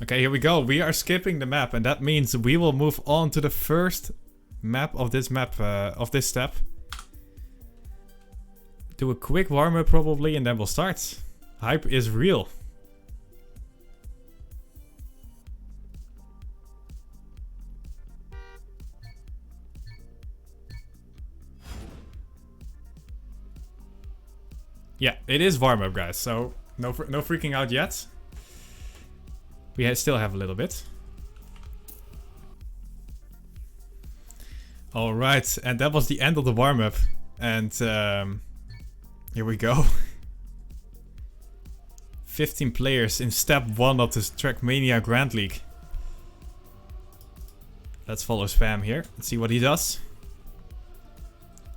Okay, here we go. We are skipping the map, and that means we will move on to the first map of this step. Do a quick warm-up probably, and then we'll start. Hype is real. Yeah, it is warm-up, guys, so no freaking out yet. We still have a little bit. Alright, and that was the end of the warm-up. And here we go. 15 players in step 1 of this TrackMania Grand League. Let's follow Spam here and see what he does.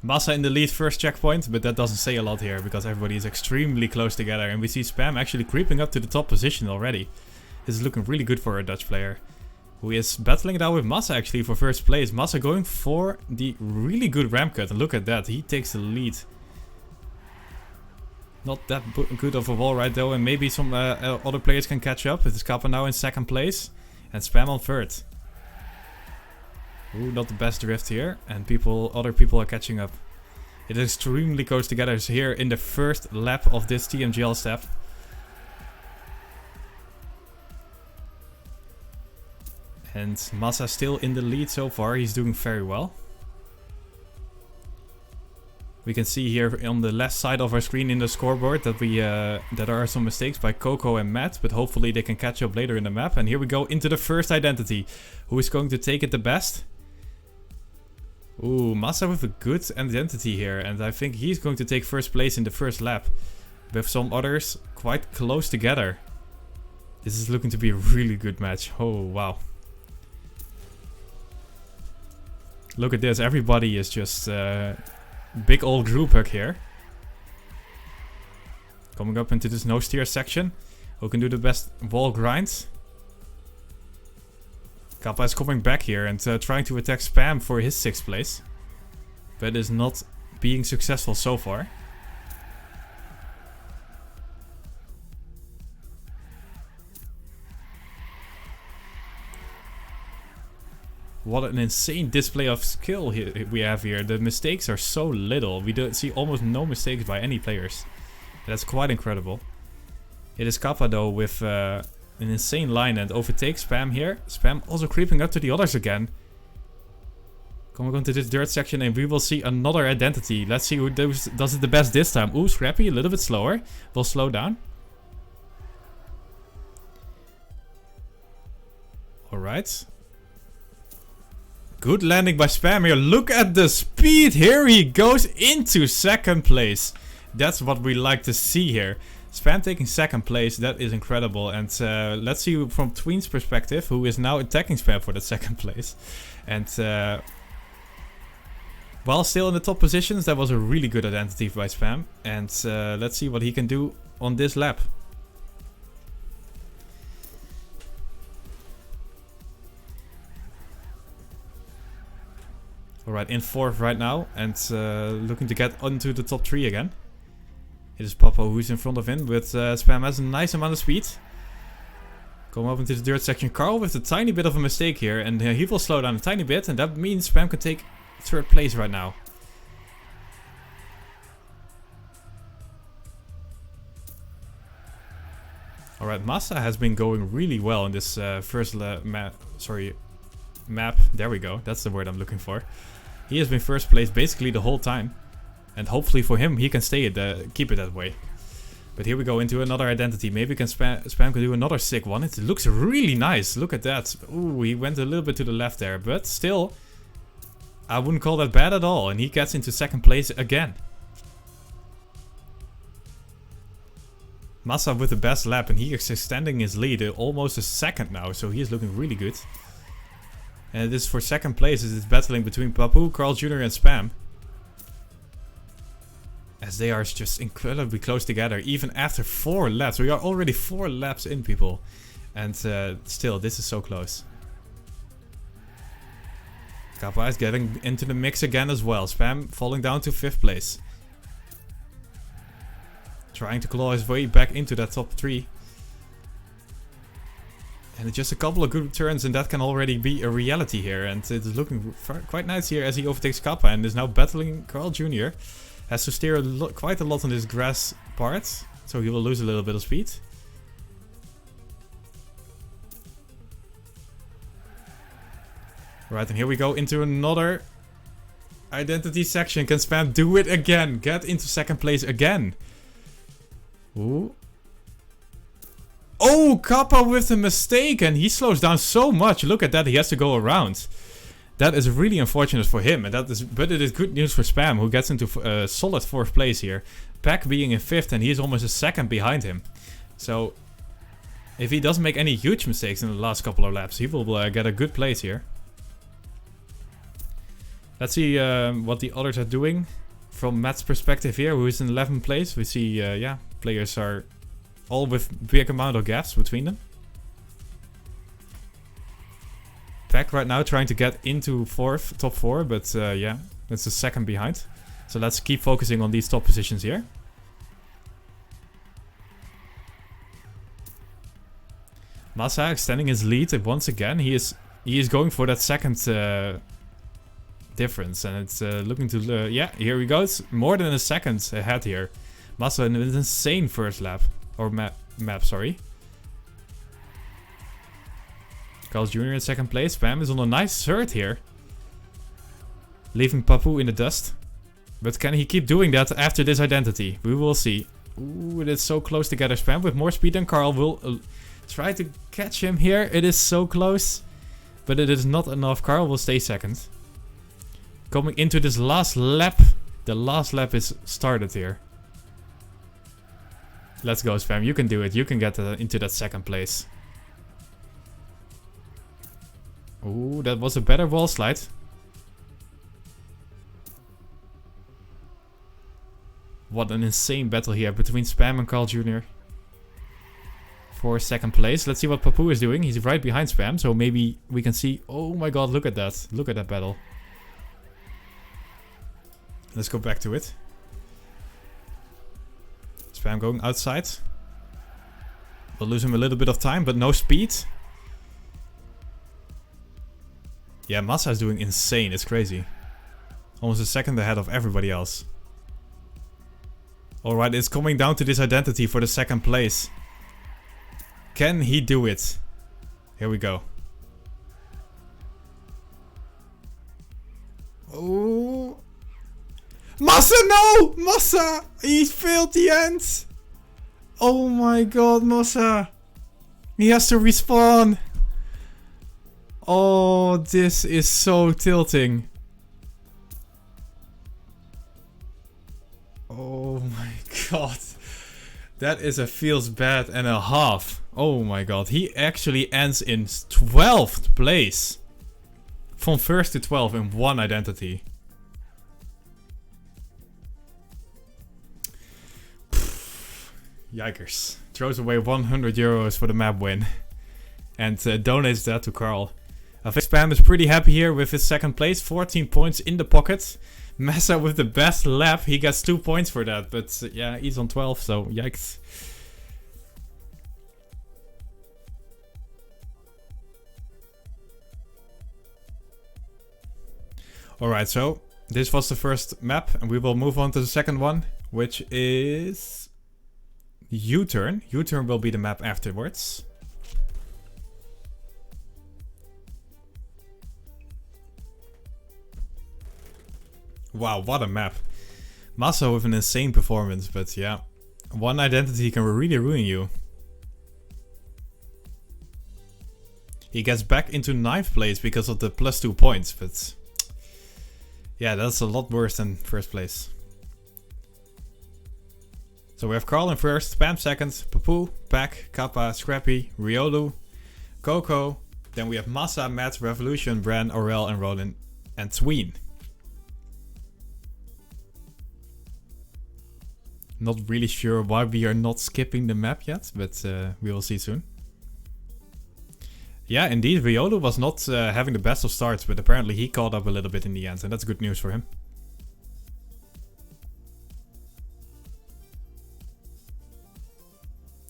Massa in the lead first checkpoint, but that doesn't say a lot here because everybody is extremely close together. And we see Spam actually creeping up to the top position already. This is looking really good for a Dutch player, who is battling it out with Massa actually for first place. Massa going for the really good ramp cut, and look at that, he takes the lead. Not that good of a wall ride though, and maybe some other players can catch up. It is Kappa now in second place, and Spam on third. Ooh, not the best drift here, and other people are catching up. It is extremely close together here in the first lap of this TMGL step. And Massa still in the lead so far, he's doing very well. We can see here on the left side of our screen in the scoreboard that there are some mistakes by Coco and Matt, but hopefully they can catch up later in the map. And here we go into the first identity. Who is going to take it the best? Ooh, Massa with a good identity here, and I think he's going to take first place in the first lap, with some others quite close together. This is looking to be a really good match. Oh, wow. Look at this, everybody is just big old group hug here. Coming up into this no steer section. Who can do the best wall grinds? Kappa is coming back here and trying to attack Spam for his 6th place. But is not being successful so far. What an insane display of skill we have here. The mistakes are so little. We don't see almost no mistakes by any players. That's quite incredible. It is Kappa though with an insane line and overtakes Spam here. Spam also creeping up to the others again. Coming on to this dirt section and we will see another identity. Let's see who does it the best this time. Ooh, Scrappy a little bit slower. Will slow down. Alright. Good landing by Spam here. Look at the speed. Here he goes into second place. That's what we like to see here. Spam taking second place. That is incredible. And let's see from Tween's perspective, who is now attacking Spam for that second place. And while still in the top positions, that was a really good identity by Spam. And let's see what he can do on this lap. Alright, in 4th right now, and looking to get onto the top 3 again. It is Papa who's in front of him, but Spam has a nice amount of speed. Going up into the dirt section. Carl with a tiny bit of a mistake here, and he will slow down a tiny bit, and that means Spam can take 3rd place right now. Alright, Massa has been going really well in this first map. There we go, that's the word I'm looking for. He has been first place basically the whole time. And hopefully for him, he can keep it that way. But here we go into another identity. Maybe Spam can do another sick one. It looks really nice. Look at that. Ooh, he went a little bit to the left there. But still, I wouldn't call that bad at all. And he gets into second place again. Massa with the best lap. And he is extending his lead almost a second now. So he is looking really good. And this for second place is battling between Papu, Carl Jr. and Spam. As they are just incredibly close together, even after 4 laps. We are already 4 laps in, people. And still, this is so close. Kappa is getting into the mix again as well. Spam falling down to 5th place. Trying to claw his way back into that top 3. And just a couple of good turns and that can already be a reality here. And it's looking quite nice here as he overtakes Kappa and is now battling Carl Jr. Has to steer quite a lot on this grass part. So he will lose a little bit of speed. Right, and here we go into another identity section. Can Spam do it again? Get into second place again. Ooh. Oh, Kappa with a mistake and he slows down so much. Look at that, he has to go around. That is really unfortunate for him, and but it is good news for Spam, who gets into solid 4th place here. Pack being in 5th and he is almost a second behind him. So, if he doesn't make any huge mistakes in the last couple of laps, he will get a good place here. Let's see what the others are doing. From Matt's perspective here, who is in 11th place, we see, yeah, players are all with big amount of gaps between them. Pack right now trying to get into top 4, but yeah, that's a second behind. So let's keep focusing on these top positions here. Massa extending his lead once again. He is going for that second difference, and it's looking to yeah, here he goes, more than a second ahead here. Massa in an insane first lap or map, sorry. Carl Jr. in second place. Spam is on a nice third here, leaving Papu in the dust. But can he keep doing that after this identity? We will see. Ooh, it is so close together. Spam with more speed than Carl will try to catch him here. It is so close, but it is not enough. Carl will stay second. Coming into this last lap. The last lap is started here. Let's go, Spam. You can do it. You can get into that second place. Ooh, that was a better wall slide. What an insane battle here between Spam and Carl Jr. for second place. Let's see what Papu is doing. He's right behind Spam, so maybe we can see... Oh my god, look at that. Look at that battle. Let's go back to it. Spam going outside. We'll lose him a little bit of time, but no speed. Yeah, Massa is doing insane. It's crazy. Almost a second ahead of everybody else. Alright, it's coming down to this identity for the second place. Can he do it? Here we go. Oh. Massa, no! Massa! He failed the end! Oh my god, Massa! He has to respawn! Oh, this is so tilting. Oh my god. That is a feels bad and a half. Oh my god. He actually ends in 12th place. From 1st to 12 in one identity. Yikers. Throws away 100 euros for the map win. And donates that to Carl. I think Spam is pretty happy here with his second place. 14 points in the pocket. Massa with the best lap. He gets 2 points for that. But yeah, he's on 12, so yikes. Alright, so this was the first map. And we will move on to the second one. Which is... U-turn. U-turn will be the map afterwards. Wow, what a map. Massa with an insane performance, but yeah. One identity can really ruin you. He gets back into 9th place because of the +2 points, but... Yeah, that's a lot worse than first place. So we have Carl in first, Spam second, Papu, Pack, Kappa, Scrappy, Riolu, Coco. Then we have Massa, Matt, Revolution, Bran, Aurel, and Roland, and Tween. Not really sure why we are not skipping the map yet, but we will see soon. Yeah, indeed, Riolu was not having the best of starts, but apparently he caught up a little bit in the end, and that's good news for him.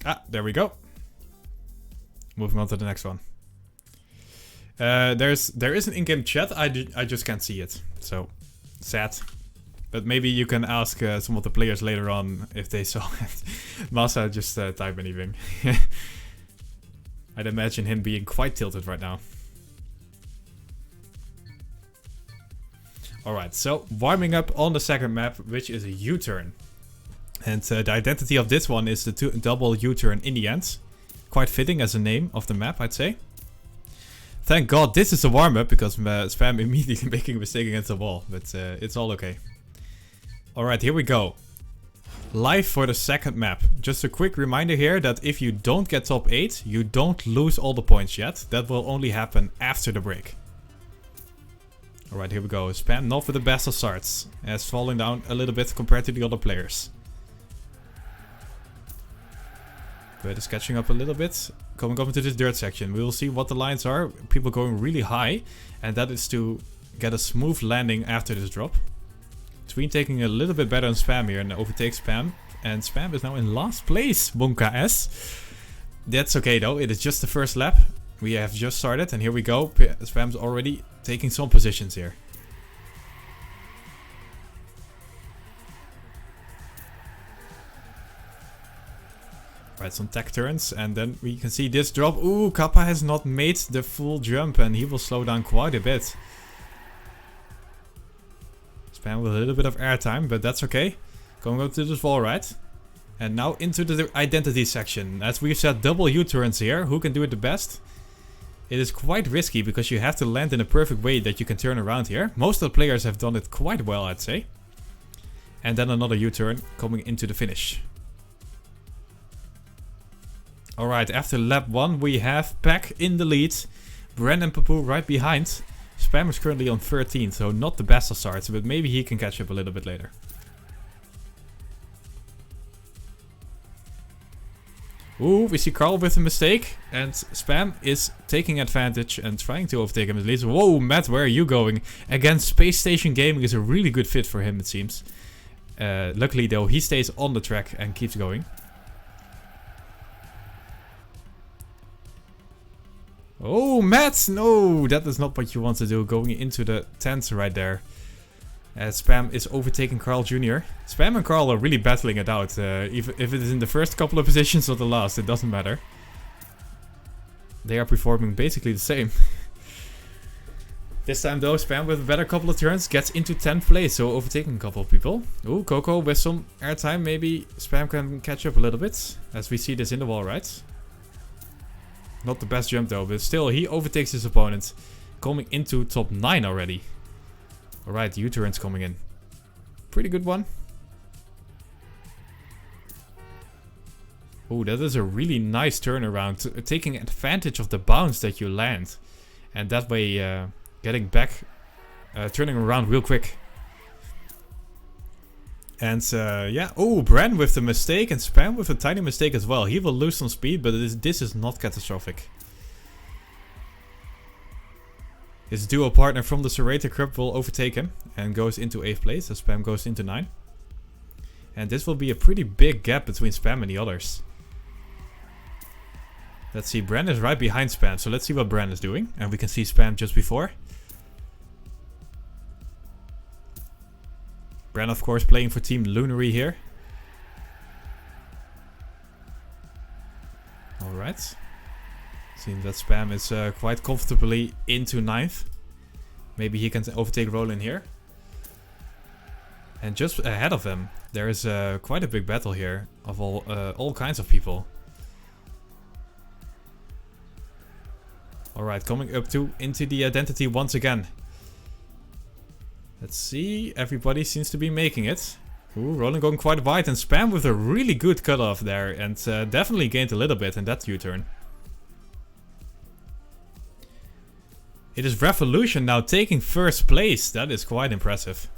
Ah, there we go. moving on to the next one. There is an in-game chat. I just can't see it. So sad. But maybe you can ask some of the players later on if they saw it. Massa just type anything. I'd imagine him being quite tilted right now. Alright, so warming up on the second map, which is a U-turn. And the identity of this one is the double U-turn in the end. Quite fitting as a name of the map, I'd say. Thank God this is a warm-up, because Spam immediately making a mistake against the wall. But it's all okay. Alright, here we go. Live for the second map. Just a quick reminder here that if you don't get top 8, you don't lose all the points yet. That will only happen after the break. Alright, here we go. Spam not with the best of starts. Has fallen down a little bit compared to the other players. But is catching up a little bit. Coming up into this dirt section. We will see what the lines are. People going really high. And that is to get a smooth landing after this drop. Tween taking a little bit better on Spam here and overtakes Spam. And Spam is now in last place. Bonka S. That's okay though. It is just the first lap. We have just started and here we go. Spam's already taking some positions here. Right, some tech turns and then we can see this drop. Ooh, Kappa has not made the full jump and he will slow down quite a bit. Spam with a little bit of airtime, but that's okay. Going up to this wall, right? And now into the identity section. As we've said, double U-turns here. Who can do it the best? It is quite risky because you have to land in a perfect way that you can turn around here. Most of the players have done it quite well, I'd say. And then another U-turn coming into the finish. Alright, after lap 1 we have Pack in the lead. Bren and Papu right behind. Spam is currently on 13, so not the best of starts, but maybe he can catch up a little bit later. Ooh, we see Carl with a mistake, and Spam is taking advantage and trying to overtake him at least. Whoa, Matt, where are you going? Again, Space Station Gaming is a really good fit for him, it seems. Luckily though, he stays on the track and keeps going. Oh, Matt! No, that is not what you want to do, going into the tent right there. As Spam is overtaking Carl Jr. Spam and Carl are really battling it out. If it is in the first couple of positions or the last, it doesn't matter. They are performing basically the same. This time though, Spam with a better couple of turns gets into 10th place, so overtaking a couple of people. Ooh, Coco with some airtime. Maybe Spam can catch up a little bit, as we see this in the wall, right? Not the best jump though, but still he overtakes his opponent. Coming into top 9 already. Alright, U-turns coming in. Pretty good one. Oh, that is a really nice turnaround. Taking advantage of the bounce that you land. And that way getting back, turning around real quick. And yeah, oh, Bran with the mistake and Spam with a tiny mistake as well. He will lose some speed, but this is not catastrophic. His duo partner from the Serrator Crib will overtake him and goes into 8th place, as Spam goes into 9. And this will be a pretty big gap between Spam and the others. Let's see, Bran is right behind Spam, so let's see what Bran is doing. And we can see Spam just before. Bran, of course, playing for Team Lunary here. Alright. Seems that Spam is quite comfortably into 9th. Maybe he can overtake Roland here. And just ahead of him, there is quite a big battle here of all kinds of people. Alright, coming up into the identity once again. Let's see, everybody seems to be making it. Ooh, Roland going quite wide and Spam with a really good cutoff there. And definitely gained a little bit in that U-turn. It is Revolution now taking first place. That is quite impressive.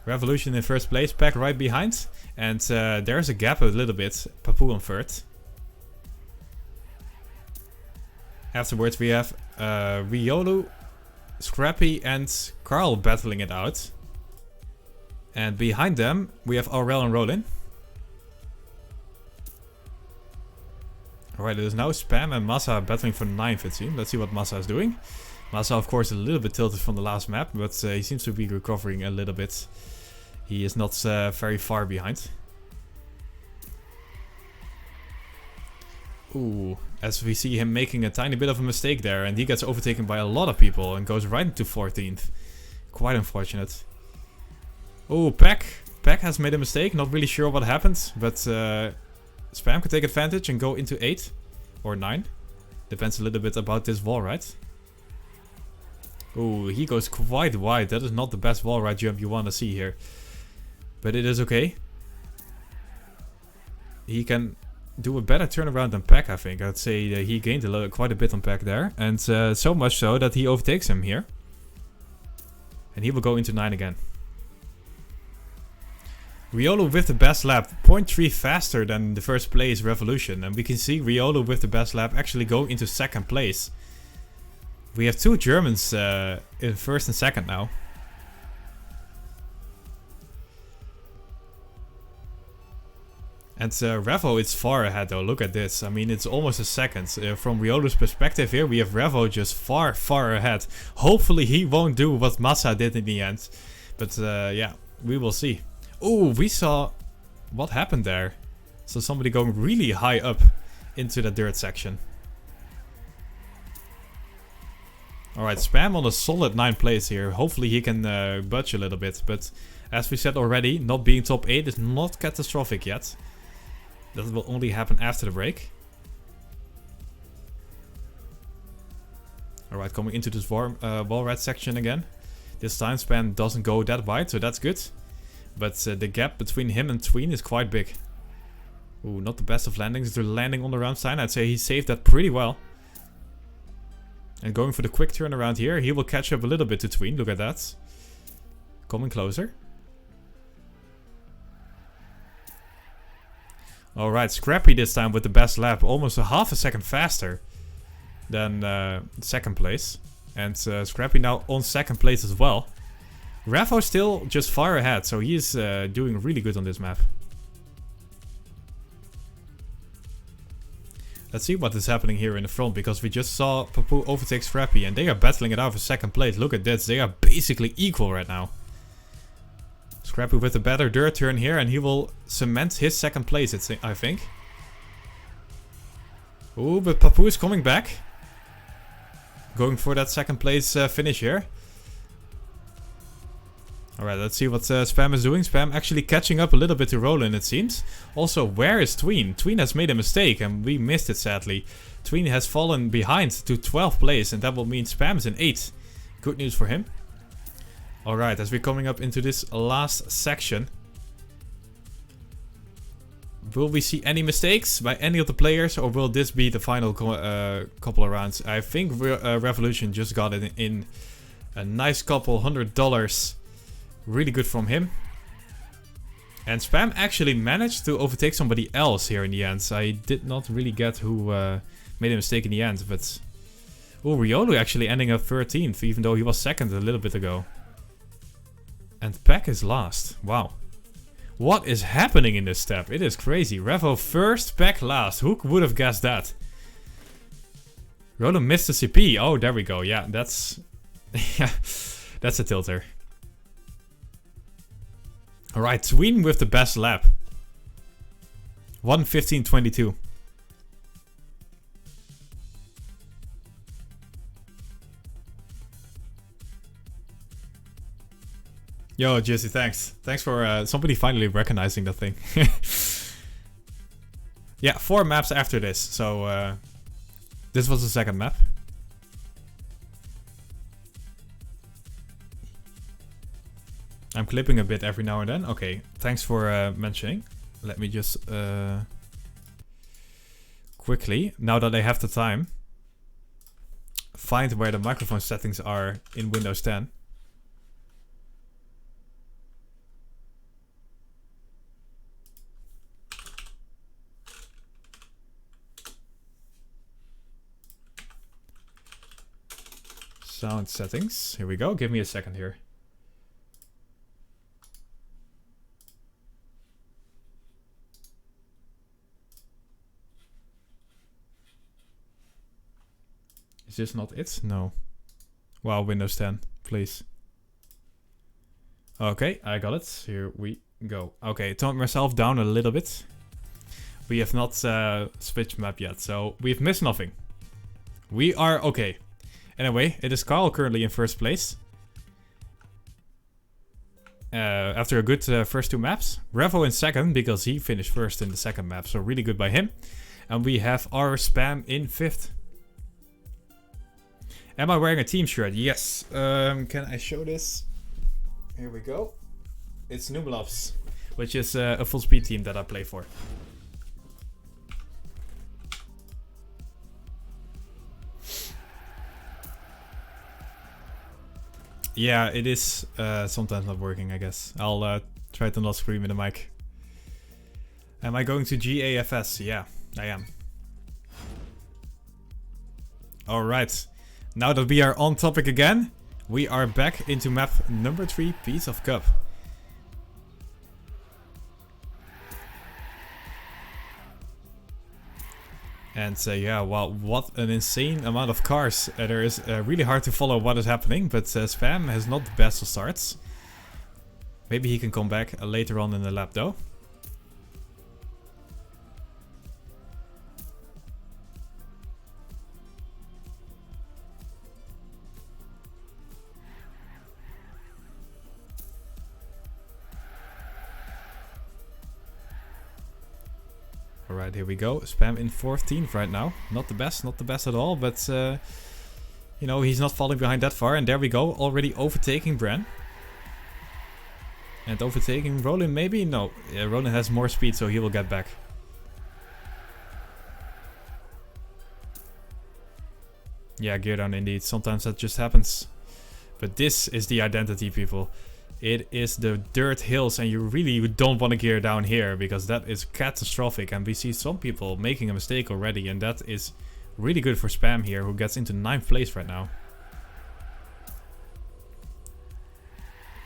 Revolution in first place, Pack right behind. And there's a gap a little bit. Papu on 3rd. Afterwards we have Riolu, Scrappy and Carl battling it out. And behind them we have Aurel and Roland. Alright, it is now Spam and Massa battling for 9th, it seems. Let's see what Massa is doing. Massa, of course, a little bit tilted from the last map, but he seems to be recovering a little bit. He is not very far behind. Ooh, as we see him making a tiny bit of a mistake there, and he gets overtaken by a lot of people and goes right into 14th. Quite unfortunate. Oh, Peck has made a mistake, not really sure what happened, but Spam could take advantage and go into 8 or 9. Depends a little bit about this wall ride. Oh, he goes quite wide. That is not the best wall ride jump you want to see here. But it is okay. He can do a better turnaround than Peck, I think. I'd say he gained quite a bit on Peck there. And so much so that he overtakes him here. And he will go into 9 again. Riolo with the best lap, 0.3 faster than the first place Revolution. And we can see Riolo with the best lap actually go into 2nd place. We have 2 Germans in 1st and 2nd now. And Revo is far ahead though, look at this. I mean, it's almost a second. From Riolo's perspective here, we have Revo just far ahead. Hopefully he won't do what Massa did in the end. But yeah, we will see. Oh, we saw what happened there. So somebody going really high up into the dirt section. Alright, Spam on a solid 9th place here. Hopefully he can budge a little bit. But as we said already, not being top 8 is not catastrophic yet. That will only happen after the break. Alright, coming into this wall ride section again. This time Spam doesn't go that wide, so that's good. But the gap between him and Tween is quite big. Ooh, not the best of landings. The landing on the round sign, I'd say he saved that pretty well. And going for the quick turnaround here, he will catch up a little bit to Tween. Look at that. Coming closer. Alright, Scrappy this time with the best lap. Almost a half a second faster than 2nd place. And Scrappy now on 2nd place as well. Revo still just far ahead, so he is doing really good on this map. Let's see what is happening here in the front, because we just saw Papu overtake Scrappy and they are battling it out for 2nd place. Look at this, they are basically equal right now. Scrappy with a better dirt turn here and he will cement his 2nd place, I think. Ooh, but Papu is coming back. Going for that 2nd place finish here. Alright, let's see what Spam is doing. Spam actually catching up a little bit to Roland, it seems. Also, where is Tween? Tween has made a mistake and we missed it sadly. Tween has fallen behind to 12th place and that will mean Spam is in 8th. Good news for him. Alright, as we're coming up into this last section. Will we see any mistakes by any of the players, or will this be the final couple of rounds? I think Revolution just got it in a nice couple $100. Really good from him. And Spam actually managed to overtake somebody else here in the end. I did not really get who made a mistake in the end, but... Oh, Riolo actually ending up 13th, even though he was 2nd a little bit ago. And Peck is last. Wow. What is happening in this step? It is crazy. Revo first, Peck last. Who would have guessed that? Roland missed the CP. Oh, there we go. Yeah, that's... yeah, that's a tilter. Alright, Tween with the best lap. 1:15.22. Yo, Jesse, thanks. Thanks for somebody finally recognizing the thing. Yeah, 4 maps after this. So, this was the 2nd map. I'm clipping a bit every now and then. Okay, thanks for mentioning. Let me just quickly, now that I have the time, find where the microphone settings are in Windows 10. Sound settings. Here we go. Give me a second here. Is this not it? No. Wow, Windows 10, please. Okay, I got it. Here we go. Okay, toned myself down a little bit. We have not switched map yet, so we've missed nothing. We are okay. Anyway, it is Carl currently in first place. After a good first two maps. Revo in second, because he finished first in the second map, so really good by him. And we have our Spam in fifth. Am I wearing a team shirt? Yes. Can I show this? Here we go. It's Nublovs, which is a full speed team that I play for. Yeah, it is sometimes not working, I guess. I'll try to not scream in the mic. Am I going to GAFS? Yeah, I am. Alright. Now that we are on topic again, we are back into map number 3, Piece of Cup. And yeah, wow, what an insane amount of cars. There is really hard to follow what is happening, but Spam has not the best of starts. Maybe he can come back later on in the lap though. Alright, here we go. Spam in 14th right now. Not the best at all, but you know, he's not falling behind that far. And there we go, already overtaking Bran. And overtaking Roland maybe? No, yeah, Roland has more speed, so he will get back. Yeah, gear down indeed. Sometimes that just happens. But this is the identity, people. It is the dirt hills, and you really don't want to gear down here because that is catastrophic. And we see some people making a mistake already, and that is really good for Spam here, who gets into 9th place right now.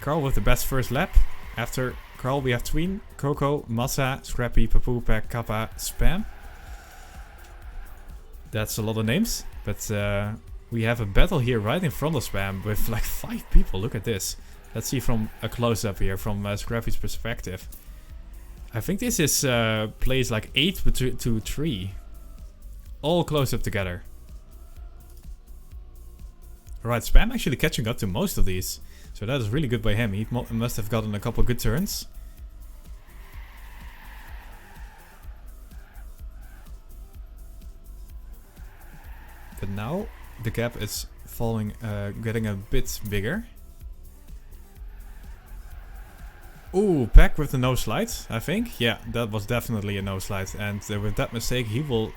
Carl with the best first lap. After Carl we have Tween, Coco, Massa, Scrappy, Papu, Pack, Kappa, Spam. That's a lot of names, but we have a battle here right in front of Spam with like 5 people. Look at this. Let's see from a close-up here, from Scrappy's perspective. I think this is plays like 8 to 3. All close up together. Alright, Spam actually catching up to most of these. So that is really good by him. He must have gotten a couple good turns. But now the gap is falling, getting a bit bigger. Ooh, Pack with the no slide, I think. Yeah, that was definitely a no slide. And with that mistake, he will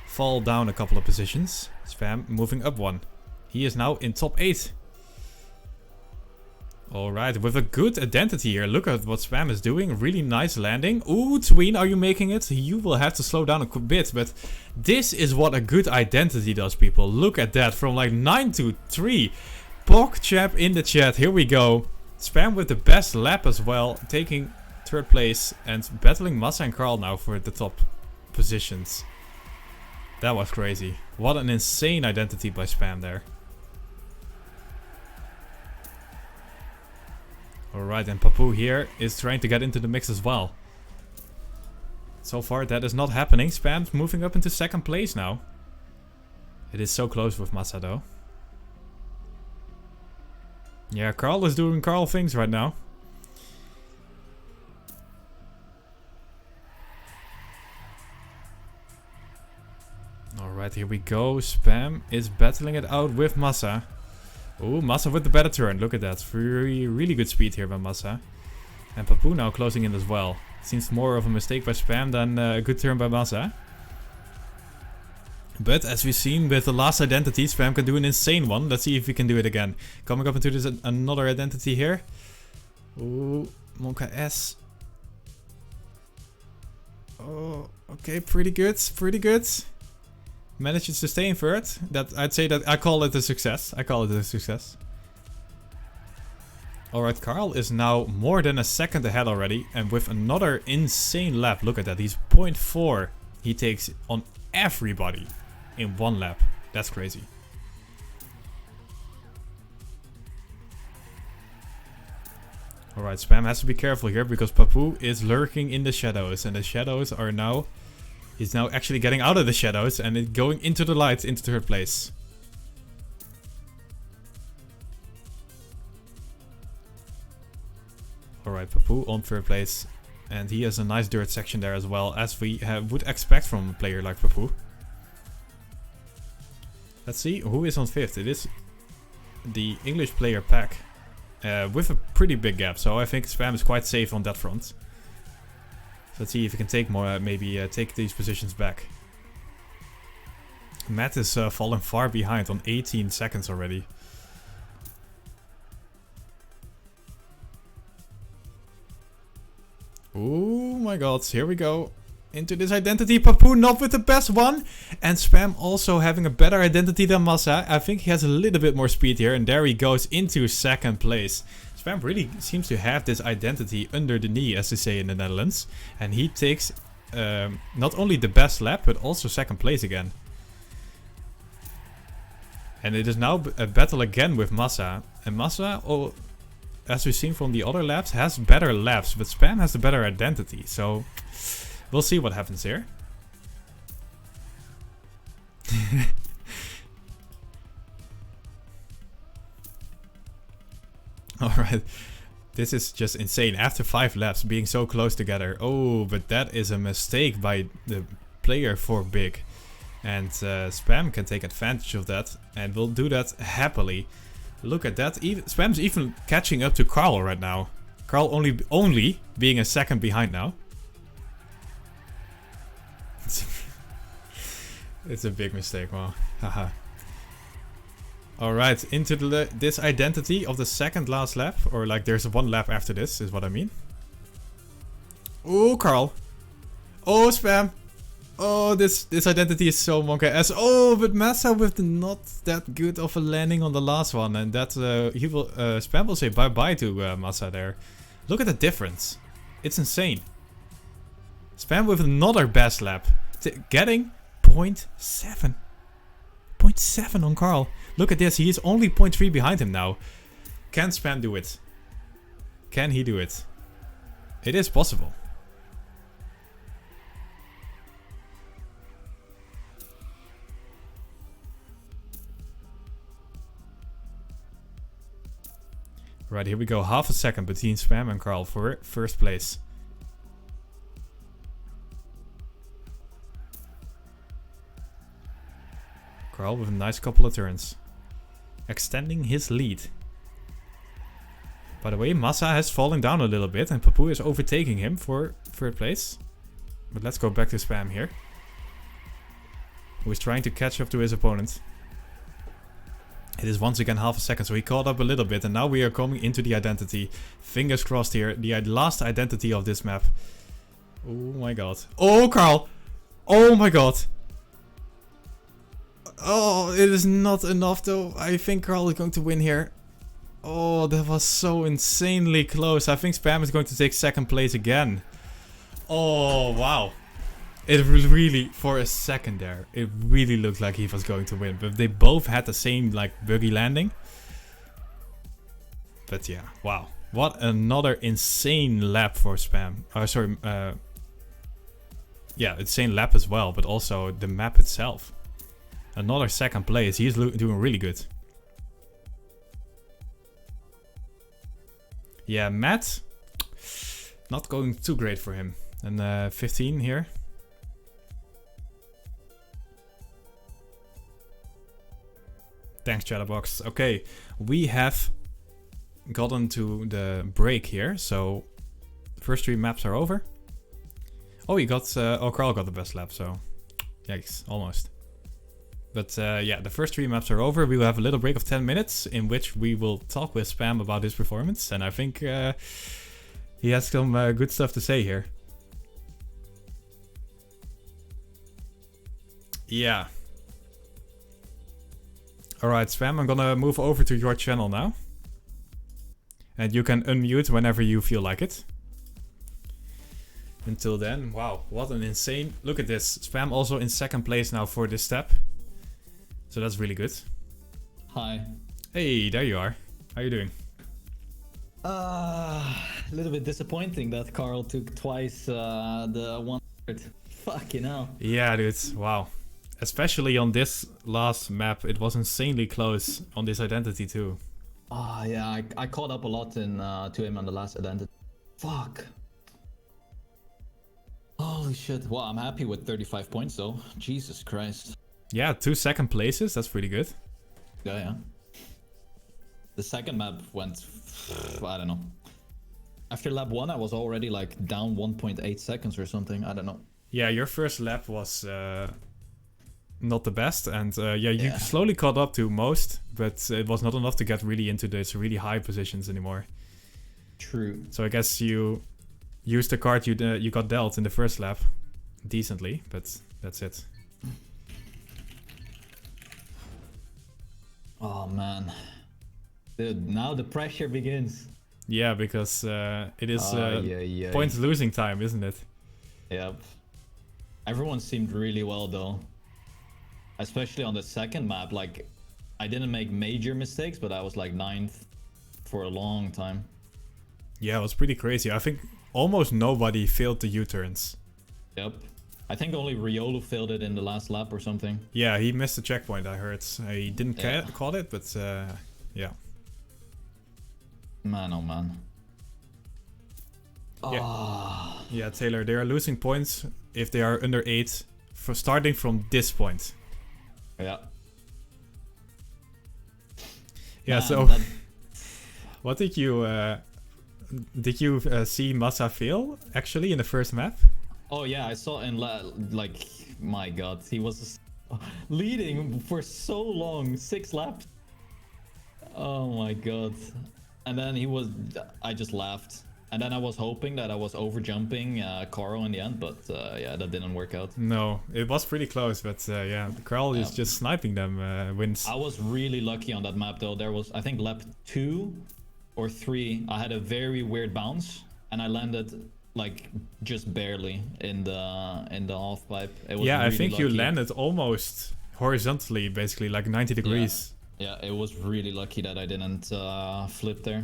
fall down a couple of positions. Spam moving up one. He is now in top 8. Alright, with a good identity here. Look at what Spam is doing. Really nice landing. Ooh, Tween, are you making it? You will have to slow down a bit. But this is what a good identity does, people. Look at that. From like 9 to 3. PogChap in the chat. Here we go. Spam with the best lap as well, taking 3rd place and battling Massa and Carl now for the top positions. That was crazy. What an insane identity by Spam there. Alright, and Papu here is trying to get into the mix as well. So far that is not happening. Spam's moving up into 2nd place now. It is so close with Massa though. Yeah, Carl is doing Carl things right now. Alright, here we go. Spam is battling it out with Massa. Ooh, Massa with the better turn. Look at that. Really good speed here by Massa. And Papu now closing in as well. Seems more of a mistake by Spam than a good turn by Massa. But as we've seen with the last identity, Spam can do an insane one. Let's see if we can do it again. Coming up into this another identity here. Ooh, Monka S. Oh, okay, pretty good, pretty good. Manages to stay in 3rd. That I'd say that I call it a success. I call it a success. Alright, Carl is now more than a second ahead already. And with another insane lap. Look at that, he's 0.4. He takes on everybody in 1 lap. That's crazy. Alright, Spam has to be careful here because Papu is lurking in the shadows. And the shadows are now... He's now actually getting out of the shadows and going into the light into third place. Alright, Papu on third place. And he has a nice dirt section there as well, as we would expect from a player like Papu. Let's see who is on fifth. It is the English player Pack. With a pretty big gap, so I think Spam is quite safe on that front. So let's see if he can take more, maybe take these positions back. Matt is falling far behind on 18 seconds already. Oh my god, here we go. Into this identity, Papu not with the best one. And Spam also having a better identity than Massa. I think he has a little bit more speed here. And there he goes into second place. Spam really seems to have this identity under the knee, as they say in the Netherlands. And he takes not only the best lap, but also second place again. And it is now a battle again with Massa. And Massa, as we've seen from the other laps, has better laps. But Spam has the better identity. So... we'll see what happens here. Alright. This is just insane. After 5 laps being so close together. Oh, but that is a mistake by the player for Big. And Spam can take advantage of that. And will do that happily. Look at that. Spam's even catching up to Carl right now. Carl only being a second behind now. It's a big mistake, wow. Haha. Alright, into this identity of the second last lap. Or like there's one lap after this, is what I mean. Oh, Carl. Oh, Spam. Oh, this identity is so monkey ass. Oh, but Massa with the not that good of a landing on the last one. And that Spam will say bye-bye to Massa there. Look at the difference. It's insane. Spam with another best lap. Getting 0.7. 0.7 on Carl. Look at this. He is only 0.3 behind him now. Can Spam do it? Can he do it? It is possible. Right, here we go. Half a second between Spam and Carl for first place. Carl with a nice couple of turns. Extending his lead. By the way, Massa has fallen down a little bit and Papu is overtaking him for third place. But let's go back to Spam here. Who is trying to catch up to his opponent. It is once again half a second, so he caught up a little bit. And now we are coming into the identity. Fingers crossed here. The last identity of this map. Oh my god. Oh, Carl! Oh my god! Oh, it is not enough though. I think Carl is going to win here. Oh, that was so insanely close. I think Spam is going to take second place again. Oh, wow. It really, for a second there, it really looked like he was going to win. But they both had the same, like, buggy landing. But yeah, wow. What another insane lap for Spam. Oh, sorry. Yeah, insane lap as well, but also the map itself. Another second place. He's doing really good. Yeah, Matt. Not going too great for him. And 15 here. Thanks, Chatterbox. Okay, we have gotten to the break here. So, the first 3 maps are over. Oh, he got... Carl got the best lap, so... Yikes, almost. But yeah, the first 3 maps are over. We will have a little break of 10 minutes in which we will talk with Spam about his performance. And I think he has some good stuff to say here. Yeah. Alright, Spam, I'm gonna move over to your channel now. And you can unmute whenever you feel like it. Until then, wow, what an insane... Look at this. Spam also in second place now for this step. So that's really good. Hi. Hey, there you are. How are you doing? A little bit disappointing that Carl took twice the 100. Fucking hell. Yeah, dude. Wow. Especially on this last map, it was insanely close on this identity too. Yeah, I caught up a lot to him on the last identity. Fuck. Holy shit. Well, I'm happy with 35 points though. Jesus Christ. Yeah, 2 second places. That's pretty good. Yeah. The second map went, I don't know. After lap 1, I was already like down 1.8 seconds or something. I don't know. Yeah, your first lap was not the best, and you slowly caught up to most, but it was not enough to get really into these really high positions anymore. True. So I guess you used the card you got dealt in the first lap decently, but that's it. Oh man. Dude, now the pressure begins. Yeah, because it is yeah. points losing time, isn't it? Yep. Everyone seemed really well though. Especially on the second map, like I didn't make major mistakes, but I was like 9th for a long time. Yeah, it was pretty crazy. I think almost nobody failed the U-turns. Yep. I think only Riolu failed it in the last lap or something. Yeah, he missed the checkpoint, I heard. He didn't caught it, but yeah. Man, oh man. Yeah, Taylor, they are losing points if they are under 8 for starting from this point. Yeah. Yeah, man, so what did you see Massa fail actually in the first map? Oh yeah, I saw in like my god, he was leading for so long, 6 laps. Oh my god. And then I just laughed. And then I was hoping that I was over jumping Carl in the end, but yeah, that didn't work out. No, it was pretty close, but yeah, Carl is just sniping them wins. I was really lucky on that map though. There was, I think, lap 2 or 3, I had a very weird bounce, and I landed like just barely in the half pipe. It was yeah, really I think lucky. you landed almost horizontally, basically like 90 degrees. Yeah, it was really lucky that I didn't flip there.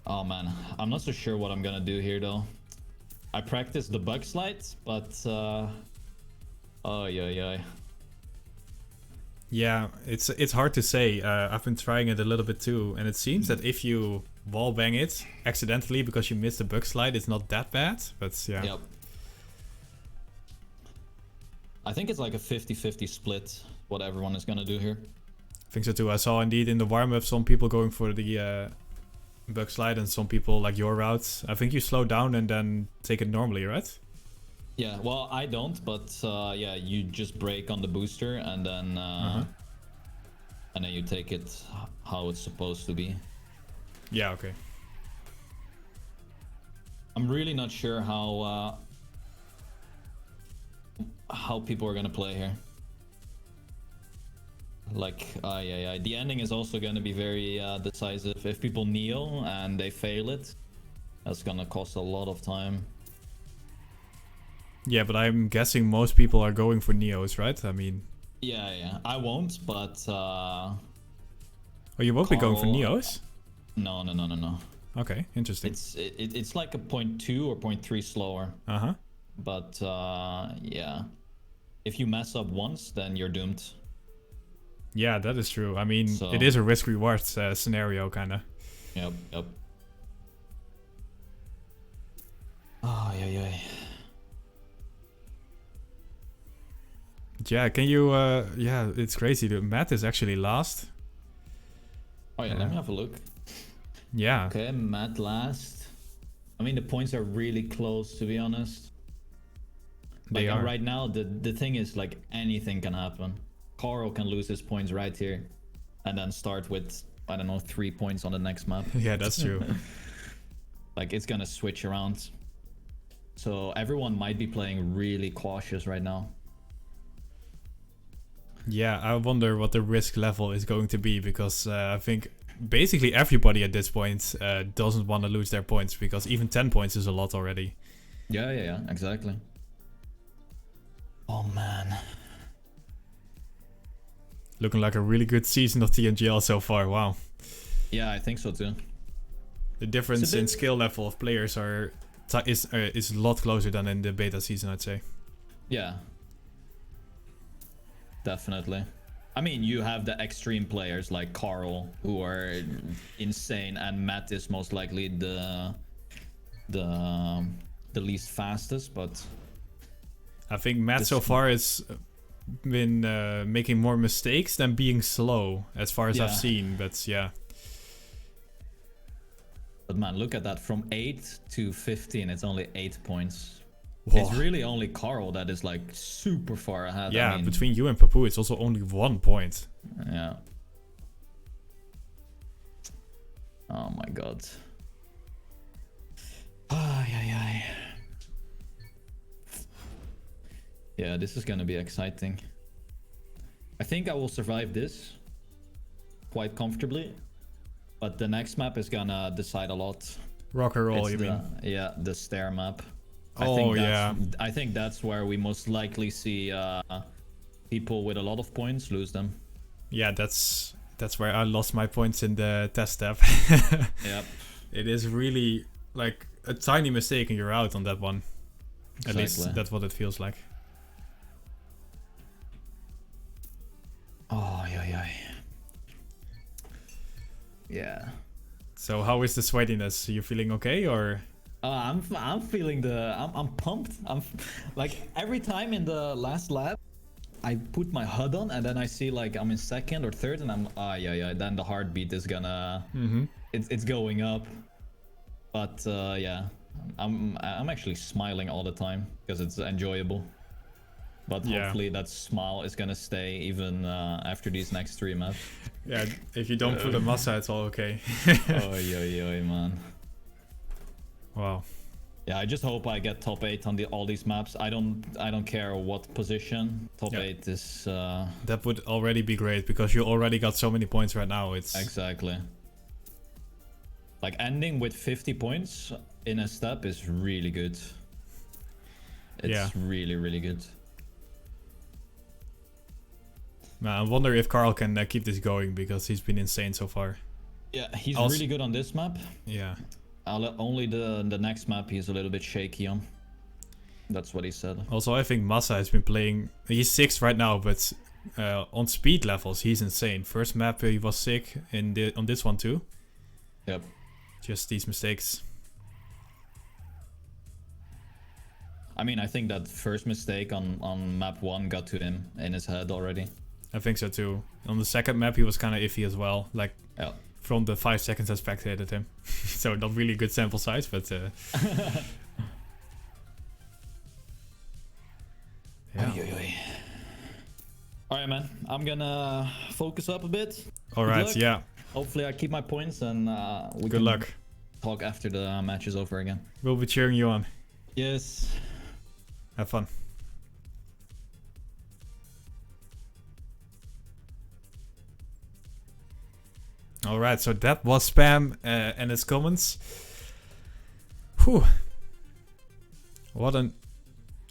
Oh man, I'm not so sure what I'm gonna do here though. I practiced the bug slides, but oh yeah. Yeah, it's hard to say. I've been trying it a little bit too, and it seems that if you wall bang it accidentally because you missed the bug slide, it's not that bad. But yeah. Yep. I think it's like a 50-50 split. What everyone is gonna do here. I think so too. I saw indeed in the warm-up some people going for the bug slide and some people like your routes. I think you slow down and then take it normally, right? Yeah, well, I don't, but yeah, you just brake on the booster and then you take it how it's supposed to be. Yeah, okay. I'm really not sure how people are gonna play here. Like, yeah, the ending is also gonna be very decisive. If people kneel and they fail it, that's gonna cost a lot of time. Yeah, but I'm guessing most people are going for Neos, right? I mean... Yeah, I won't, but... Oh, you won't be going for Neos? No. Okay, interesting. It's like a 0.2 or 0.3 slower. Uh-huh. But, yeah. If you mess up once, then you're doomed. Yeah, that is true. I mean, it is a risk-reward scenario, kind of. Yep. Oh, yeah. Yeah, can you... yeah, it's crazy. Matt is actually last. Oh, yeah, let me have a look. Yeah. Okay, Matt last. I mean, the points are really close, to be honest. They are. Right now, the thing is, like, anything can happen. Carl can lose his points right here. And then start with, I don't know, 3 points on the next map. Yeah, that's true. Like, it's gonna switch around. So everyone might be playing really cautious right now. Yeah, I wonder what the risk level is going to be, because I think basically everybody at this point doesn't want to lose their points, because even 10 points is a lot already. Yeah, exactly. Oh man. Looking like a really good season of TNGL so far, wow. Yeah, I think so too. The difference in skill level of players is a lot closer than in the beta season, I'd say. Yeah. Definitely. I mean, you have the extreme players like Carl, who are insane, and Matt is most likely the least fastest, but I think Matt so far has been making more mistakes than being slow, as far as I've seen, but yeah. But man, look at that, from 8 to 15, it's only 8 points. Whoa. It's really only Carl that is like super far ahead. Yeah, I mean, between you and Papu, it's also only 1 point. Yeah. Oh my god. Ay, ay, ay. Yeah, this is gonna be exciting. I think I will survive this quite comfortably, but the next map is gonna decide a lot. Rock and roll, It's you mean? Yeah, the stair map. I think that's where we most likely see people with a lot of points lose them. Yeah, that's where I lost my points in the test step. Yep. It is really like a tiny mistake and you're out on that one. At least that's what it feels like. Oh, yeah. Yeah. So how is the sweatiness? Are you feeling okay, or? I'm feeling I'm pumped. I'm like, every time in the last lap, I put my HUD on and then I see like I'm in second or third, and I'm yeah. Then the heartbeat is gonna it's going up. But yeah, I'm actually smiling all the time because it's enjoyable. But hopefully that smile is gonna stay even after these next 3 maps. Yeah, if you don't put a massa, it's all okay. Oh yeah, man. Wow. Yeah, I just hope I get top 8 on all these maps. I don't care what position. Top 8 is that would already be great because you already got so many points right now. It's exactly. Like, ending with 50 points in a step is really good. It's really, really good. Man, I wonder if Carl can keep this going because he's been insane so far. Yeah, he's really good on this map. Yeah. Only the next map he's a little bit shaky on. That's what he said. Also, I think Massa has been playing... He's 6th right now, but on speed levels, he's insane. First map, he was sick on this one too. Yep. Just these mistakes. I mean, I think that first mistake on map 1 got to him in his head already. I think so too. On the second map, he was kind of iffy as well. Like, from the 5 seconds I spectated him. So not really good sample size, but... yeah. Alright, man. I'm gonna focus up a bit. Alright, yeah. Hopefully I keep my points and we Good can luck. Talk after the match is over again. We'll be cheering you on. Yes. Have fun. Alright, so that was Spam and his comments. Whew. What an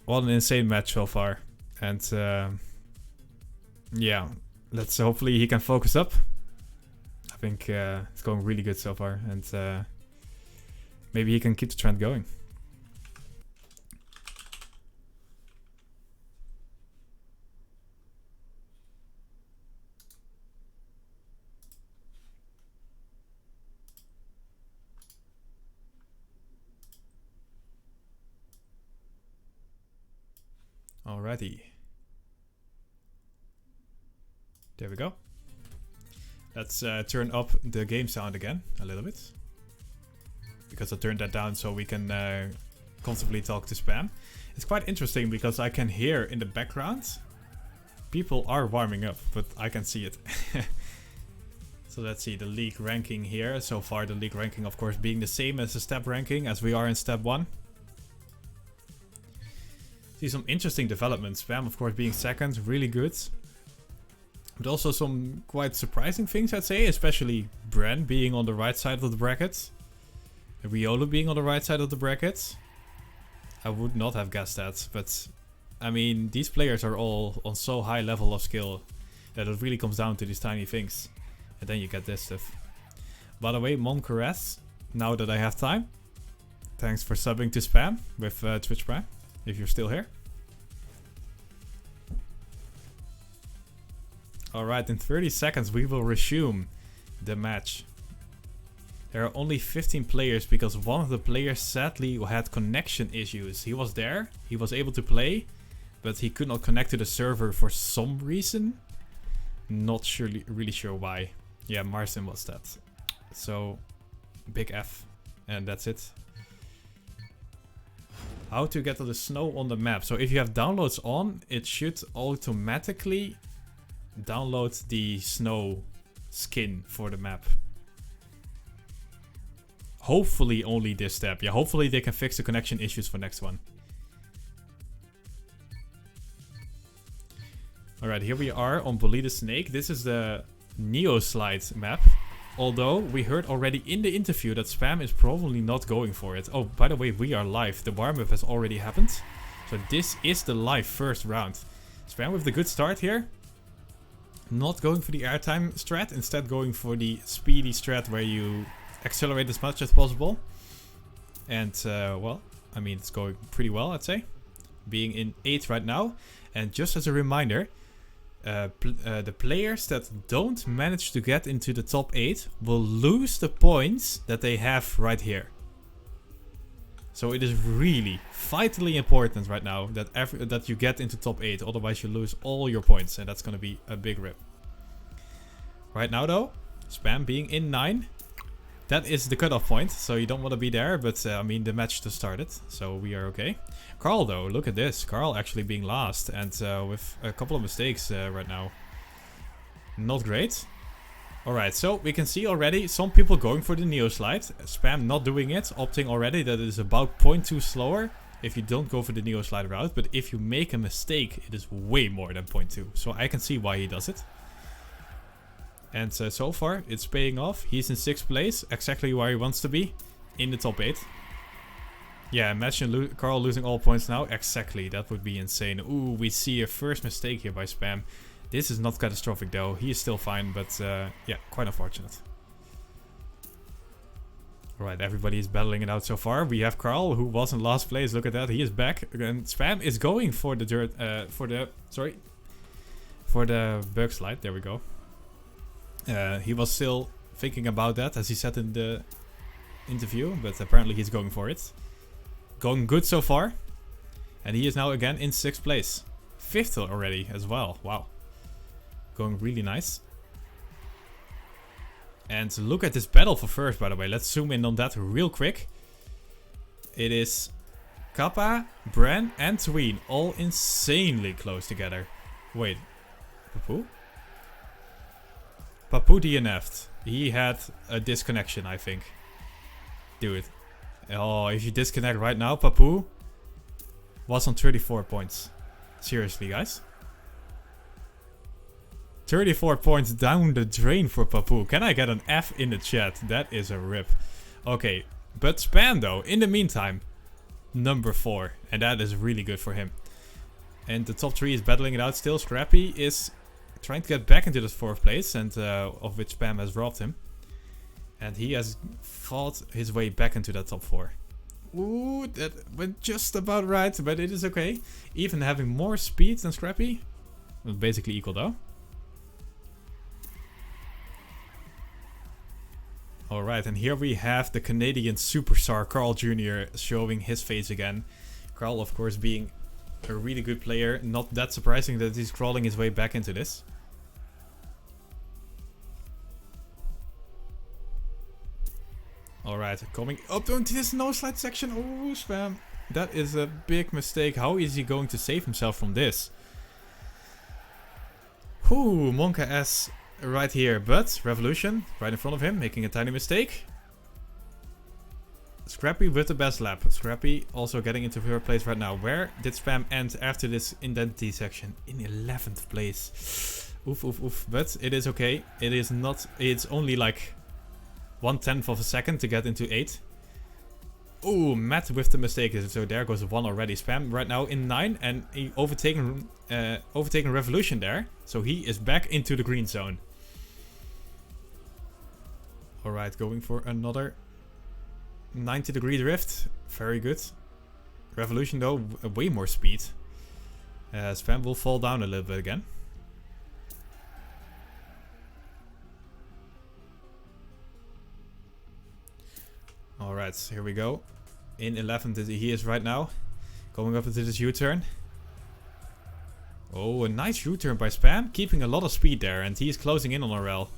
insane match so far. And yeah, let's hopefully he can focus up. I think it's going really good so far, and maybe he can keep the trend going. Alrighty. There we go. Let's turn up the game sound again a little bit. Because I turned that down so we can comfortably talk to Spam. It's quite interesting because I can hear in the background people are warming up, but I can see it. So let's see the league ranking here. So far the league ranking, of course, being the same as the step ranking as we are in step 1. See some interesting developments. Spam, of course, being second, really good. But also some quite surprising things, I'd say. Especially Bren being on the right side of the bracket. Riolo being on the right side of the bracket. I would not have guessed that. But, I mean, these players are all on so high level of skill that it really comes down to these tiny things. And then you get this stuff. By the way, Mon Caress, now that I have time, thanks for subbing to Spam with Twitch Prime, if you're still here. Alright, in 30 seconds we will resume the match. There are only 15 players because one of the players sadly had connection issues. He was there, he was able to play, but he could not connect to the server for some reason. Not really sure why. Yeah, Marcin was that. So, big F. And that's it. How to get to the snow on the map. So if you have downloads on, it should automatically download the snow skin for the map. Hopefully only this step. Yeah, hopefully they can fix the connection issues for next one. Alright, here we are on Bolide Snake. This is the Neo Slide map. Although we heard already in the interview that Spam is probably not going for it. Oh, by the way, we are live. The warm-up has already happened. So this is the live first round. Spam with the good start here. Not going for the airtime strat. Instead going for the speedy strat where you accelerate as much as possible. And, well, I mean, it's going pretty well, I'd say. Being in 8 right now. And just as a reminder, the players that don't manage to get into the top 8 will lose the points that they have right here. So it is really vitally important right now that you get into top 8, otherwise you lose all your points and that's going to be a big rip. Right now though, Spam being in 9, that is the cutoff point, so you don't want to be there, but I mean the match just started, so we are okay. Carl though, look at this, Carl actually being last and with a couple of mistakes right now. Not great. Alright, so we can see already some people going for the Neo Slide. Spam not doing it, opting already that it is about 0.2 slower if you don't go for the Neo Slide route, but if you make a mistake it is way more than 0.2, so I can see why he does it. And so far, it's paying off. He's in 6th place, exactly where he wants to be, in the top 8. Yeah, imagine Carl losing all points now. Exactly, that would be insane. Ooh, we see a first mistake here by Spam. This is not catastrophic though. He is still fine, but yeah, quite unfortunate. Alright, everybody is battling it out so far. We have Carl, who was in last place. Look at that, he is back. And Spam is going for the for the bug slide. There we go. He was still thinking about that, as he said in the interview, but apparently he's going for it. Going good so far. And he is now again in 6th place. 5th already as well. Wow. Going really nice. And look at this battle for first, by the way. Let's zoom in on that real quick. It is Kappa, Bran, and Tween all insanely close together. Wait. Papu? Papu DNF'd. He had a disconnection, I think. Dude. Oh, if you disconnect right now, Papu was on 34 points. Seriously, guys. 34 points down the drain for Papu. Can I get an F in the chat? That is a rip. Okay, but Spam though, in the meantime, number 4. And that is really good for him. And the top 3 is battling it out still. Scrappy is trying to get back into the 4th place, and of which Spam has robbed him. And he has fought his way back into that top 4. Ooh, that went just about right, but it is okay. Even having more speed than Scrappy. Well, basically equal though. Alright, and here we have the Canadian superstar Carl Jr. showing his face again. Carl, of course, being a really good player. Not that surprising that he's crawling his way back into this. Alright, coming up into this no slide section. Oh, Spam. That is a big mistake. How is he going to save himself from this? Whew, Monka S right here. But Revolution right in front of him, making a tiny mistake. Scrappy with the best lap. Scrappy also getting into 3rd place right now. Where did Spam end after this identity section? In 11th place. Oof, oof, oof. But it is okay. It is not. It's only like 1/10 of a second to get into 8. Ooh, Matt with the mistake. So there goes 1 already. Spam right now in 9, and he overtaken Revolution there. So he is back into the green zone. Alright, going for another 90-degree drift. Very good. Revolution though, way more speed. Spam will fall down a little bit again. Alright, here we go. In 11th he is right now. Going up into this U-turn. Oh, a nice U-turn by Spam. Keeping a lot of speed there. And he is closing in on RL.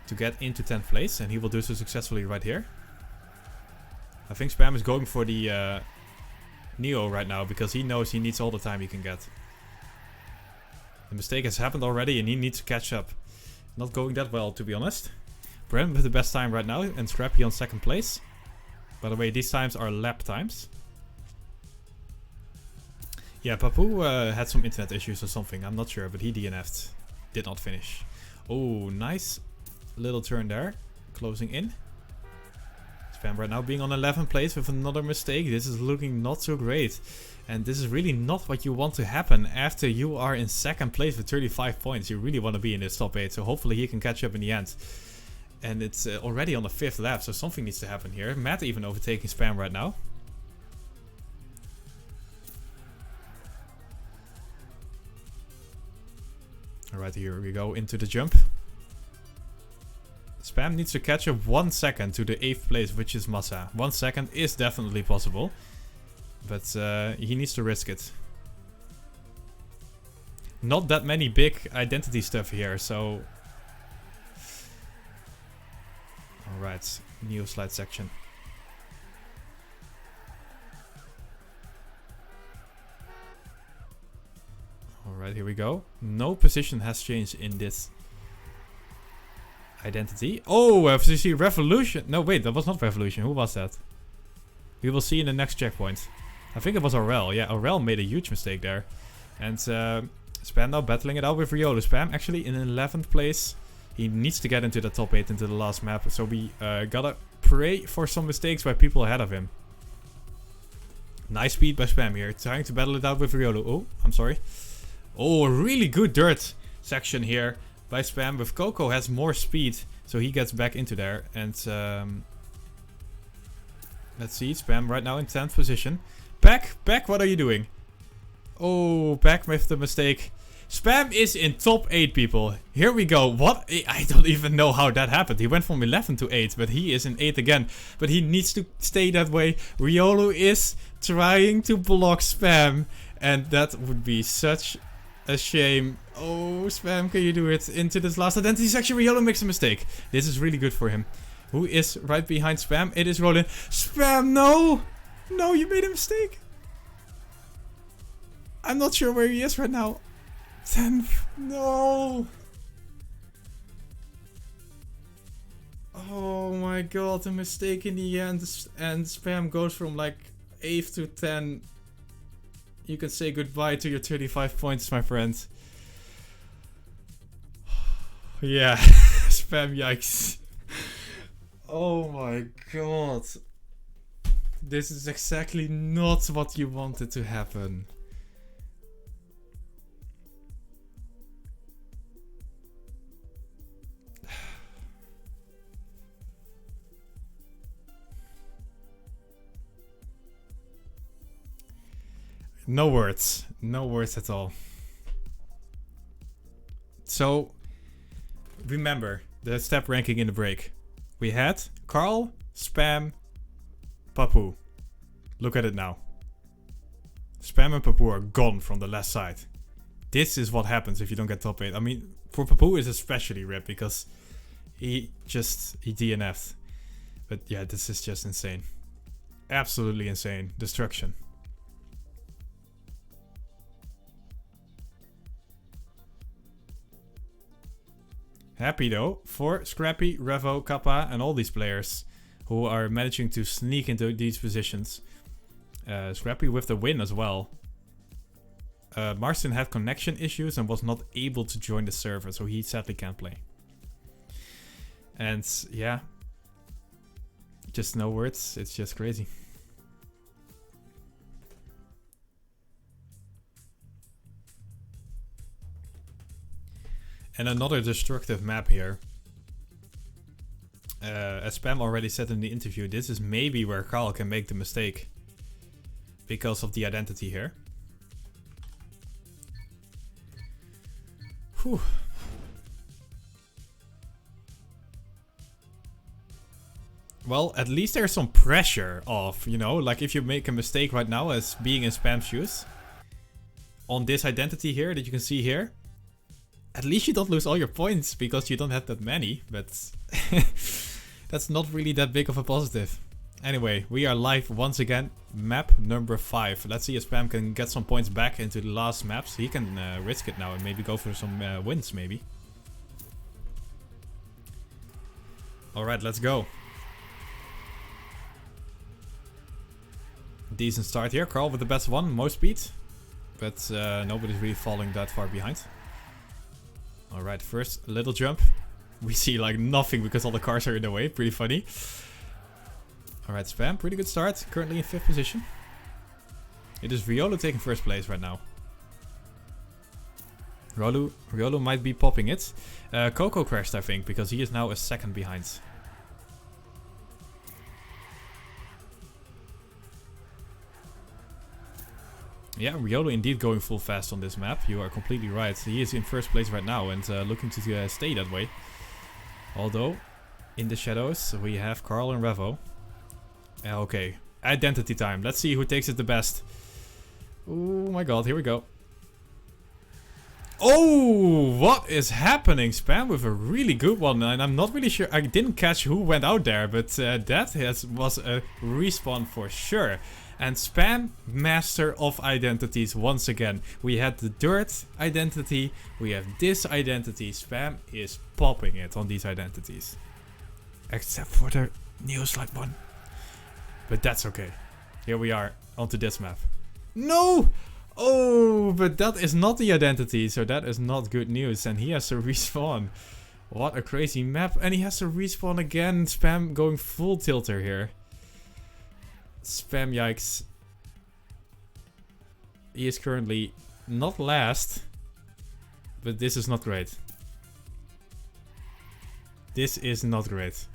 To get into 10th place. And he will do so successfully right here. I think Spam is going for the Neo right now. Because he knows he needs all the time he can get. The mistake has happened already and he needs to catch up. Not going that well, to be honest. Brent with the best time right now. And Scrappy on 2nd place. By the way, these times are lap times. Yeah, Papu had some internet issues or something. I'm not sure, but he DNF'd. Did not finish. Oh, nice little turn there. Closing in. Spam right now being on 11th place with another mistake. This is looking not so great. And this is really not what you want to happen after you are in 2nd place with 35 points. You really want to be in this top 8. So hopefully he can catch up in the end. And it's already on the 5th lap, so something needs to happen here. Matt even overtaking Spam right now. Alright, here we go into the jump. Spam needs to catch up 1 second to the 8th place, which is Massa. 1 second is definitely possible. But he needs to risk it. Not that many big identity stuff here, so... Alright, Neo slide section. Alright, here we go. No position has changed in this identity. Oh, FCC Revolution. No, wait, that was not Revolution. Who was that? We will see in the next checkpoint. I think it was Aurel. Yeah, Aurel made a huge mistake there. And Spam now battling it out with Riolo. Spam actually in 11th place. He needs to get into the top 8 into the last map. So we gotta pray for some mistakes by people ahead of him. Nice speed by Spam here. Trying to battle it out with Riolo. Oh, I'm sorry. Oh, a really good dirt section here by Spam. With Coco has more speed. So he gets back into there. And let's see. Spam right now in 10th position. Back, what are you doing? Oh, back with the mistake. Spam is in top 8, people. Here we go. What? I don't even know how that happened. He went from 11 to 8, but he is in 8 again. But he needs to stay that way. Riolo is trying to block Spam. And that would be such a shame. Oh, Spam, can you do it? Into this last identity section. Riolo makes a mistake. This is really good for him. Who is right behind Spam? It is Roland. Spam, no! No, you made a mistake. I'm not sure where he is right now. 10th. No. Oh my god, a mistake in the end. And Spam goes from like 8th to 10. You can say goodbye to your 35 points, my friend. Yeah, Spam, yikes. Oh my god. This is exactly not what you wanted to happen. No words. No words at all. So, remember the step ranking in the break. We had Carl, Spam, Papu. Look at it now. Spam and Papu are gone from the left side. This is what happens if you don't get top 8. I mean, for Papu it's especially rip because he DNF'd. But yeah, this is just insane. Absolutely insane. Destruction. Happy though for Scrappy, Revo, Kappa and all these players who are managing to sneak into these positions. Scrappy with the win as well. Marston had connection issues and was not able to join the server, so he sadly can't play. And yeah, just no words, it's just crazy. And another destructive map here. As Spam already said in the interview, this is maybe where Carl can make the mistake. Because of the identity here. Whew. Well, at least there's some pressure off, you know? Like if you make a mistake right now as being in Spam's shoes. On this identity here that you can see here. At least you don't lose all your points because you don't have that many. But that's not really that big of a positive. Anyway, we are live once again. Map number 5. Let's see if Spam can get some points back into the last maps. He can risk it now and maybe go for some wins maybe. Alright, let's go. Decent start here. Carl with the best one, most speed. But nobody's really falling that far behind. Alright, first little jump. We see like nothing because all the cars are in the way. Pretty funny. Alright, Spam, pretty good start. Currently in 5th position. It is Riolo taking first place right now. Riolo might be popping it. Coco crashed, I think, because he is now a second behind. Yeah, Riolo indeed going full fast on this map. You are completely right. He is in first place right now and looking to stay that way. Although, in the shadows, we have Carl and Revo. Okay, identity time. Let's see who takes it the best. Oh my god, here we go. Oh, what is happening? Spam with a really good one. And I'm not really sure. I didn't catch who went out there, but that was a respawn for sure. And Spam, master of identities once again. We had the dirt identity. We have this identity. Spam is popping it on these identities. Except for the Neoslide one. But that's okay. Here we are, onto this map. No! Oh, but that is not the identity, so that is not good news. And he has to respawn. What a crazy map. And he has to respawn again. Spam going full tilter here. Spam, yikes. He is currently not last. But this is not great. This is not great.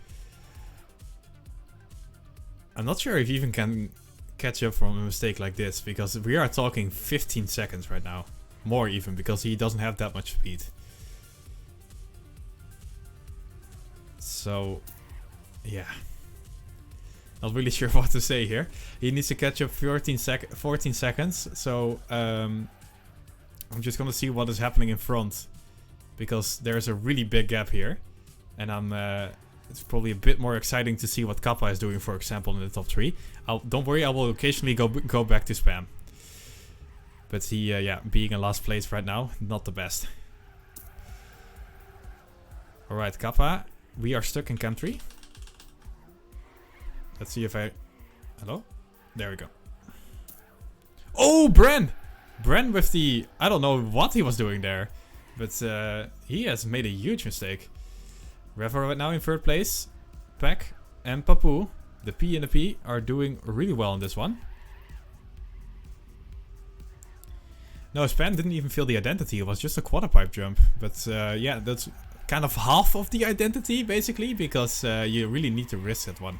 I'm not sure if you even can catch up from a mistake like this, because we are talking 15 seconds right now. More even, because he doesn't have that much speed. So, yeah. Not really sure what to say here. He needs to catch up 14 seconds. So, I'm just gonna see what is happening in front. Because there's a really big gap here. And it's probably a bit more exciting to see what Kappa is doing, for example, in the top 3. Don't worry, I will occasionally go back to Spam. But he, yeah, being in last place right now, not the best. Alright, Kappa, we are stuck in country. Let's see if I... Hello? There we go. Oh, Bren! Bren with the... I don't know what he was doing there. But he has made a huge mistake. Revo right now in 3rd place. Pack and Papu, the P and the P, are doing really well in this one. No, Spam didn't even feel the identity. It was just a quarter pipe jump. But yeah, that's kind of half of the identity, basically. Because you really need to risk that one.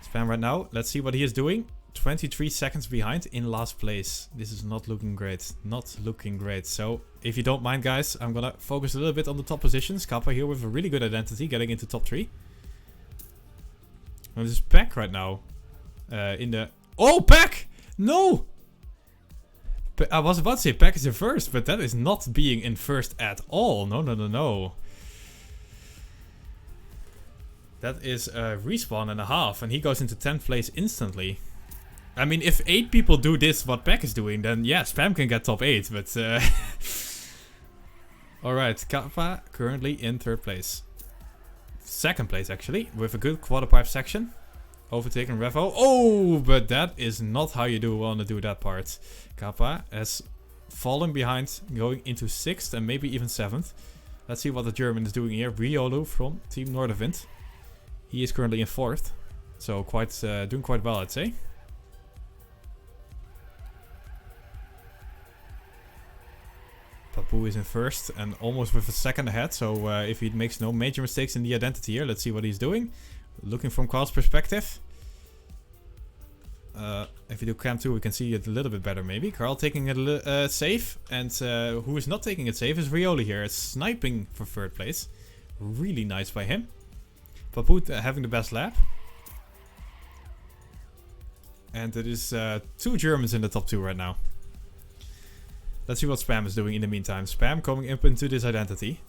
Spam right now. Let's see what he is doing. 23 seconds behind in last place. This is not looking great. Not looking great. So, if you don't mind, guys, I'm gonna focus a little bit on the top positions. Kappa here with a really good identity, getting into top 3. And this is Pack right now. In the... Oh, Pack! No! I was about to say Pack is in first, but that is not being in first at all. No, no, no, no. That is a respawn and a half, and he goes into 10th place instantly. I mean, if 8 people do this, what Pack is doing, then yeah, Spam can get top 8, but... Alright, Kappa currently in 3rd place. 2nd place, actually, with a good quarter pipe section. Overtaking Revo. Oh, but that is not how you want to do that part. Kappa has fallen behind, going into 6th and maybe even 7th. Let's see what the German is doing here. Riolo from Team Noorderwind. He is currently in 4th. So doing quite well, I'd say. Papu Papu is in first and almost with a second ahead. So if he makes no major mistakes in the identity here, let's see what he's doing. Looking from Carl's perspective. If you do cam 2, we can see it a little bit better maybe. Carl taking it safe. And who is not taking it safe is Rioli here. It's sniping for third place. Really nice by him. Papu having the best lap. And it is 2 Germans in the top 2 right now. Let's see what Spam is doing in the meantime. Spam coming up into this identity.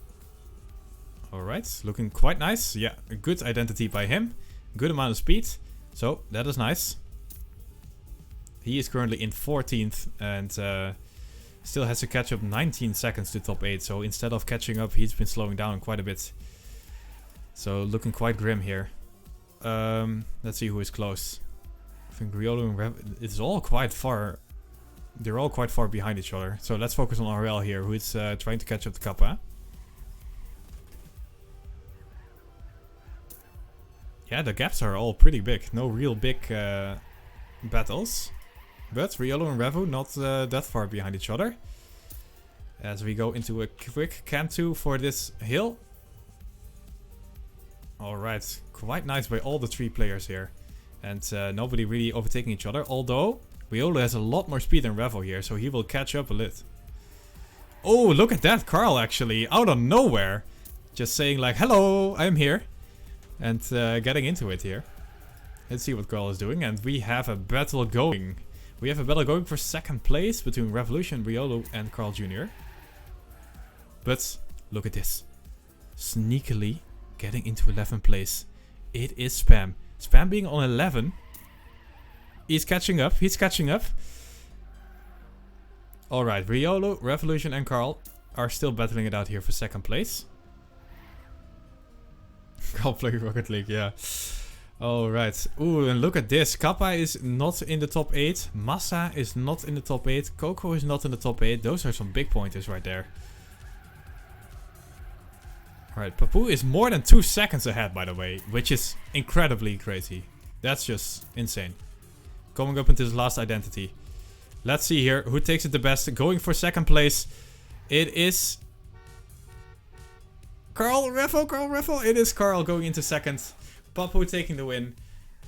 Alright, looking quite nice. Yeah, a good identity by him. Good amount of speed. So, that is nice. He is currently in 14th and still has to catch up 19 seconds to top 8. So, instead of catching up, he's been slowing down quite a bit. So, looking quite grim here. Let's see who is close. I think Riolo and Rev... It's all quite far... They're all quite far behind each other. So let's focus on RL here, who is trying to catch up to Kappa. Yeah, the gaps are all pretty big. No real big battles. But Riolo and Revu not that far behind each other. As we go into a quick cam 2 for this hill. Alright, quite nice by all the 3 players here. And nobody really overtaking each other. Although, Riolo has a lot more speed than Revo here, so he will catch up a lit. Oh, look at that, Carl actually, out of nowhere. Just saying like, hello, I'm here. And getting into it here. Let's see what Carl is doing. And we have a battle going. We have a battle going for second place between Revolution, Riolo and Carl Jr. But, look at this. Sneakily getting into 11th place. It is Spam. Spam being on 11. He's catching up. He's catching up. Alright, Riolo, Revolution and Carl are still battling it out here for second place. Carl playing Rocket League, yeah. Alright. Ooh, and look at this. Kappa is not in the top 8. Massa is not in the top 8. Coco is not in the top 8. Those are some big pointers right there. Alright, Papu is more than 2 seconds ahead, by the way, which is incredibly crazy. That's just insane. Coming up into his last identity. Let's see here who takes it the best. Going for second place. It is Carl Revo. It is Carl going into second. Papu taking the win.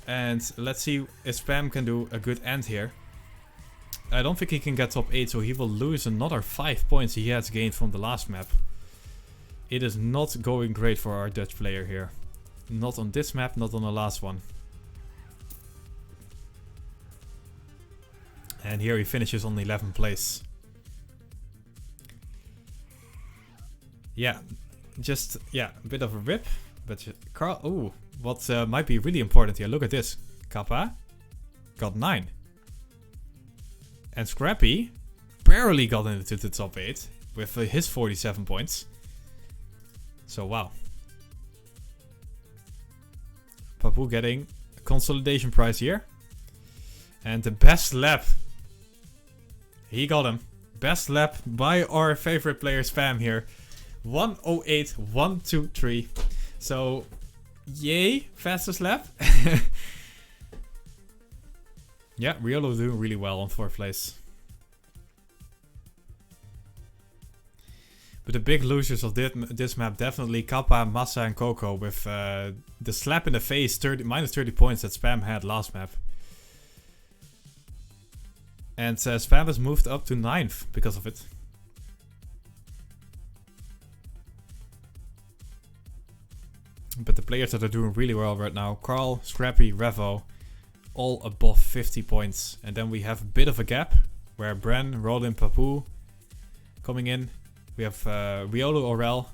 And let's see if Spam can do a good end here. I don't think he can get top 8, so he will lose another 5 points he has gained from the last map. It is not going great for our Dutch player here. Not on this map, not on the last one. And here he finishes on 11th place. Yeah, just, yeah, a bit of a rip. But Carl, ooh, what might be really important here. Look at this. Kappa got 9. And Scrappy barely got into the top 8 with his 47 points. So, wow. Papu getting a consolidation prize here. And the best lap. He got him. Best lap by our favorite player Spam here. 1:08.123. So, yay. Fastest lap. Yeah, Riolo doing really well on 4th place. But the big losers of this map definitely Kappa, Massa and Coco with the slap in the face, minus 30 points that Spam had last map. And Spam has moved up to 9th because of it. But the players that are doing really well right now, Carl, Scrappy, Revo, all above 50 points. And then we have a bit of a gap where Bren, Rollin, Papu coming in. We have Riolo Orel.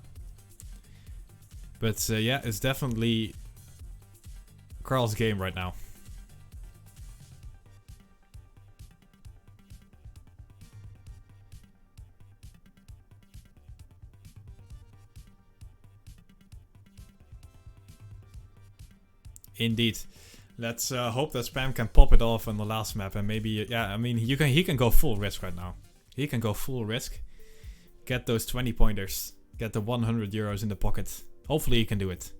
But yeah, it's definitely Carl's game right now. Indeed. Let's hope that Spam can pop it off on the last map. And maybe, yeah, I mean, he can go full risk right now. He can go full risk. Get those 20 pointers. Get the 100 euros in the pocket. Hopefully he can do it.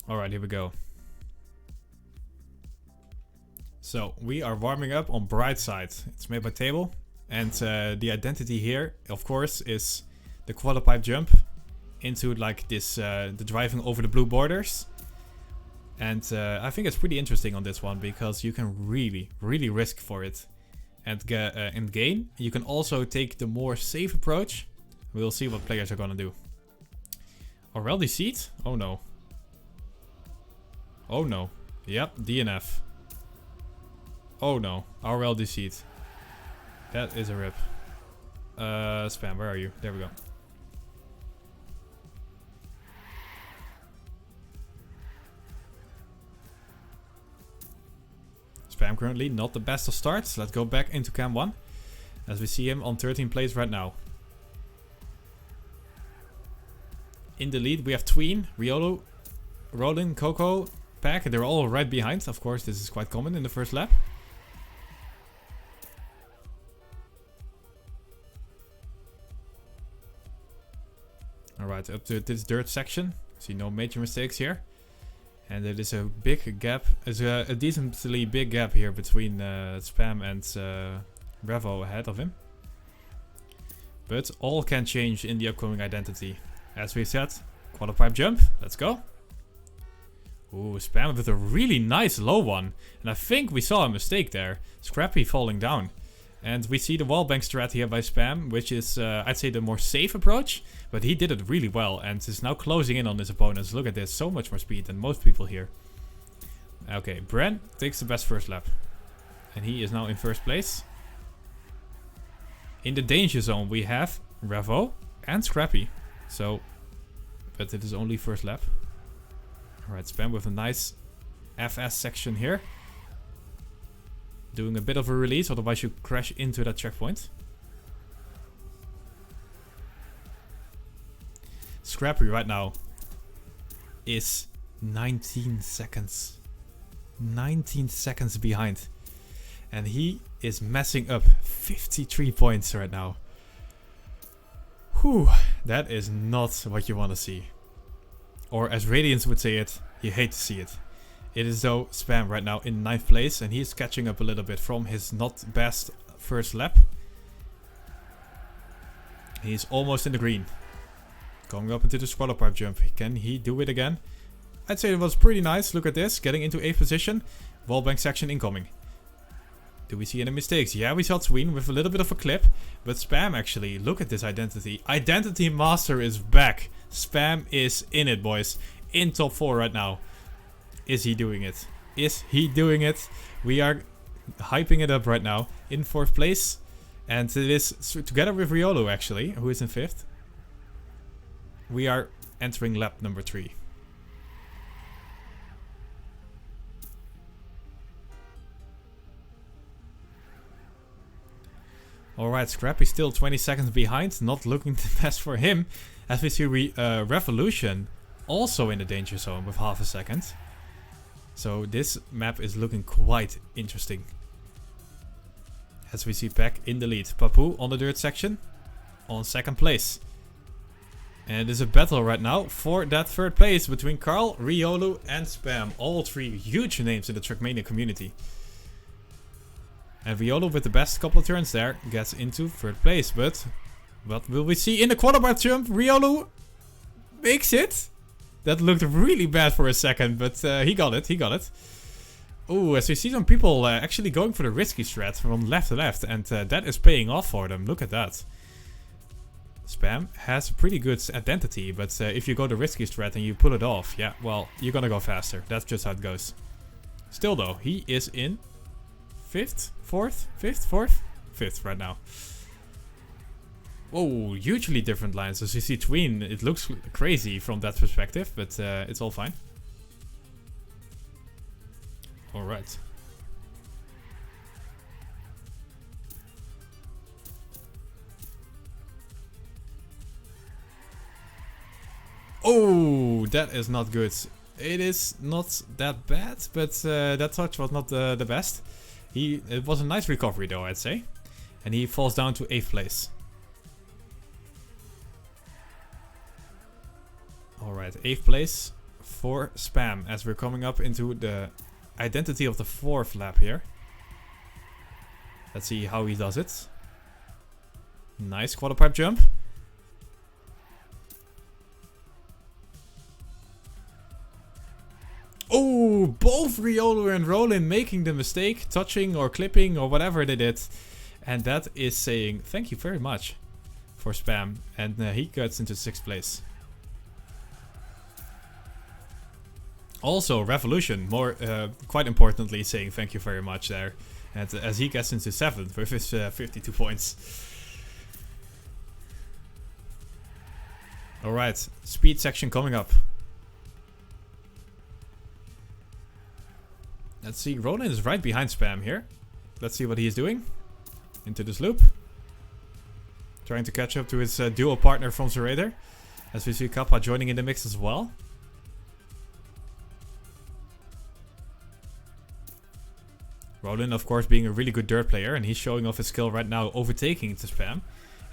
Alright, here we go. So, we are warming up on Bright Side. It's made by Table. And the identity here, of course, is the quarter pipe jump into like this, the driving over the blue borders. And I think it's pretty interesting on this one because you can really risk for it and gain. You can also take the more safe approach. We'll see what players are gonna do. Already seat? Oh no. Oh no. Yep, DNF. Oh no, RLD seat. That is a rip. Spam, where are you? There we go. Spam currently not the best of starts. Let's go back into Cam 1. As we see him on 13th place right now. In the lead we have Tween, Riolo, Roland, Coco, Pack. They're all right behind. Of course, this is quite common in the first lap. Alright, up to this dirt section. See no major mistakes here. And it is a big gap. There's a decently big gap here between Spam and Revo ahead of him. But all can change in the upcoming identity. As we said, quarter pipe jump. Let's go. Ooh, Spam with a really nice low one. And I think we saw a mistake there. Scrappy falling down. And we see the wallbang strat here by Spam, which is, I'd say, the more safe approach. But he did it really well and is now closing in on his opponents. Look at this, so much more speed than most people here. Okay, Bren takes the best first lap. And he is now in first place. In the danger zone we have Revo and Scrappy. So, but it is only first lap. Alright, Spam with a nice FS section here. Doing a bit of a release, otherwise you crash into that checkpoint. Scrappy right now is 19 seconds. 19 seconds behind. And he is messing up 53 points right now. Whew, that is not what you want to see. Or as Radiance would say it, you hate to see it. It is though Spam right now in 9th place and he's catching up a little bit from his not best first lap. He's almost in the green. Going up into the quarter pipe jump. Can he do it again? I'd say it was pretty nice. Look at this. Getting into 8th position. Wallbang section incoming. Do we see any mistakes? Yeah, we saw Tween with a little bit of a clip. But Spam actually, look at this identity. Identity Master is back. Spam is in it, boys. In top 4 right now. Is he doing it? Is he doing it? We are hyping it up right now. In 4th place. And it is together with Riolo actually, who is in 5th. We are entering lap number 3. Alright, Scrappy still 20 seconds behind. Not looking the best for him. As we see Revolution also in the danger zone with half a second. So this map is looking quite interesting. As we see Pack in the lead. Papu on the dirt section. On 2nd place. And it is a battle right now for that 3rd place between Carl, Riolu and Spam. All 3 huge names in the TrackMania community. And Riolu with the best couple of turns there gets into 3rd place. But what will we see in the quarter pipe jump? Riolu makes it. That looked really bad for a second, but he got it, he got it. Oh, as we see some people actually going for the risky strat from left to left, and that is paying off for them. Look at that. Spam has a pretty good identity, but if you go the risky strat and you pull it off, yeah, well, you're gonna go faster. That's just how it goes. Still though, he is in 5th, 4th, 5th, 4th, 5th right now. Oh, hugely different lines. As you see Tween, it looks crazy from that perspective, but it's all fine. Alright. Oh, that is not good. It is not that bad, but that touch was not the best. It was a nice recovery though, I'd say. And he falls down to 8th place. Alright, 8th place for Spam as we're coming up into the identity of the 4th lap here. Let's see how he does it. Nice quarter pipe jump. Oh, both Riolu and Roland making the mistake, touching or clipping or whatever they did. And that is saying thank you very much for Spam. And he gets into 6th place. Also, Revolution, quite importantly, saying thank you very much there. And as he gets into 7th with his 52 points. Alright, speed section coming up. Let's see, Roland is right behind Spam here. Let's see what he is doing. Into this loop. Trying to catch up to his duo partner from Zerator. As we see Kappa joining in the mix as well. Roland, of course, being a really good dirt player. And he's showing off his skill right now, overtaking into Spam.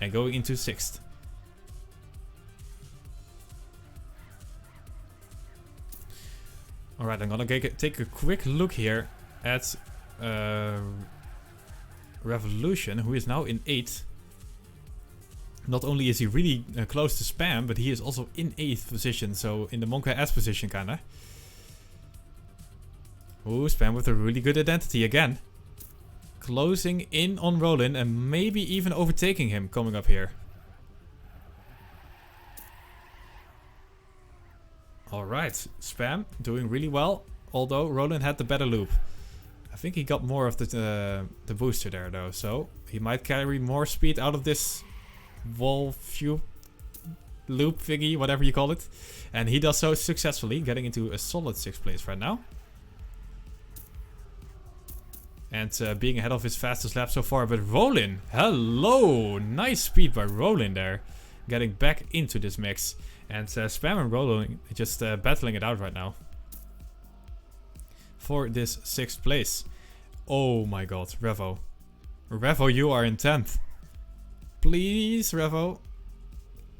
And going into 6th. Alright, I'm gonna take a quick look here at Revolution, who is now in 8th. Not only is he really close to Spam, but he is also in 8th position, so in the Monka S position kinda. Ooh, Spam with a really good identity again. Closing in on Roland and maybe even overtaking him coming up here. Alright, Spam doing really well, although Roland had the better loop. I think he got more of the booster there though, so he might carry more speed out of this wall view loop thingy, whatever you call it. And he does so successfully, getting into a solid 6th place right now. And being ahead of his fastest lap so far, but Roland, hello! Nice speed by Roland there, getting back into this mix. And Spam and Roland just battling it out right now. For this 6th place. Oh my god, Revo. Revo, you are in 10th. Please, Revo.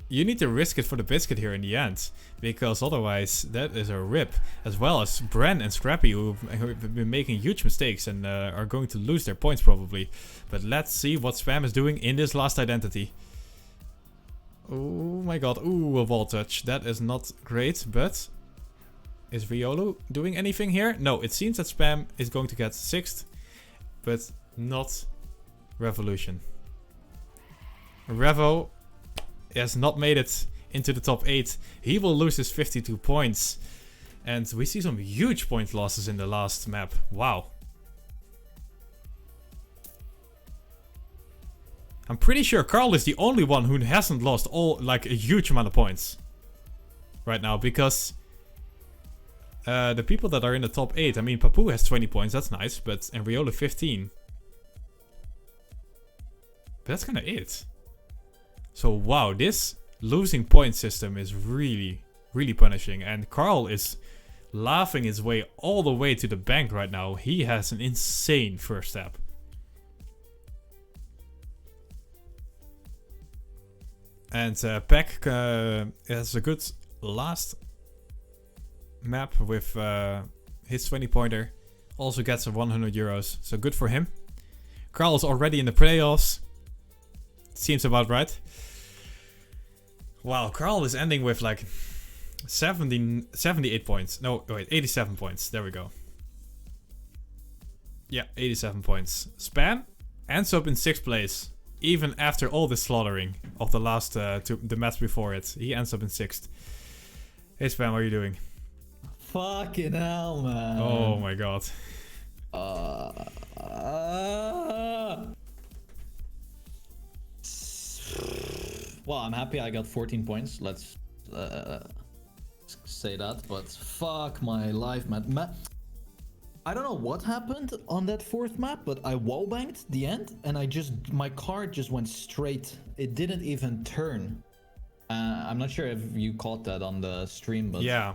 You need to risk it for the biscuit here in the end. Because otherwise, that is a rip. As well as Bren and Scrappy, who have been making huge mistakes and are going to lose their points probably. But let's see what Spam is doing in this last identity. Oh my god, ooh, a wall touch. That is not great, but is Riolu doing anything here? No, it seems that Spam is going to get 6th, but not Revolution. Revo has not made it into the top 8. He will lose his 52 points. And we see some huge point losses in the last map. Wow. I'm pretty sure Carl is the only one who hasn't lost a huge amount of points right now, because the people that are in the top 8, I mean, Papu has 20 points, that's nice, and Riolu 15. But that's kind of it. So wow, this losing point system is really, really punishing, and Carl is laughing his way all the way to the bank right now. He has an insane first step. And Peck has a good last map with his 20 pointer. Also gets a 100 euros, so good for him. Carl is already in the playoffs. Seems about right. Wow, Carl is ending with like 78 points. No, wait, 87 points. There we go. Yeah, 87 points. Spam ends up in 6th place. Even after all the slaughtering of the last the match before it, he ends up in 6th. Hey Spam, what are you doing? Fucking hell, man. Oh my god. Well, I'm happy I got 14 points. Let's say that. But fuck my life, man. I don't know what happened on that 4th map, but I wallbanged the end, and my car just went straight. It didn't even turn. I'm not sure if you caught that on the stream, but yeah.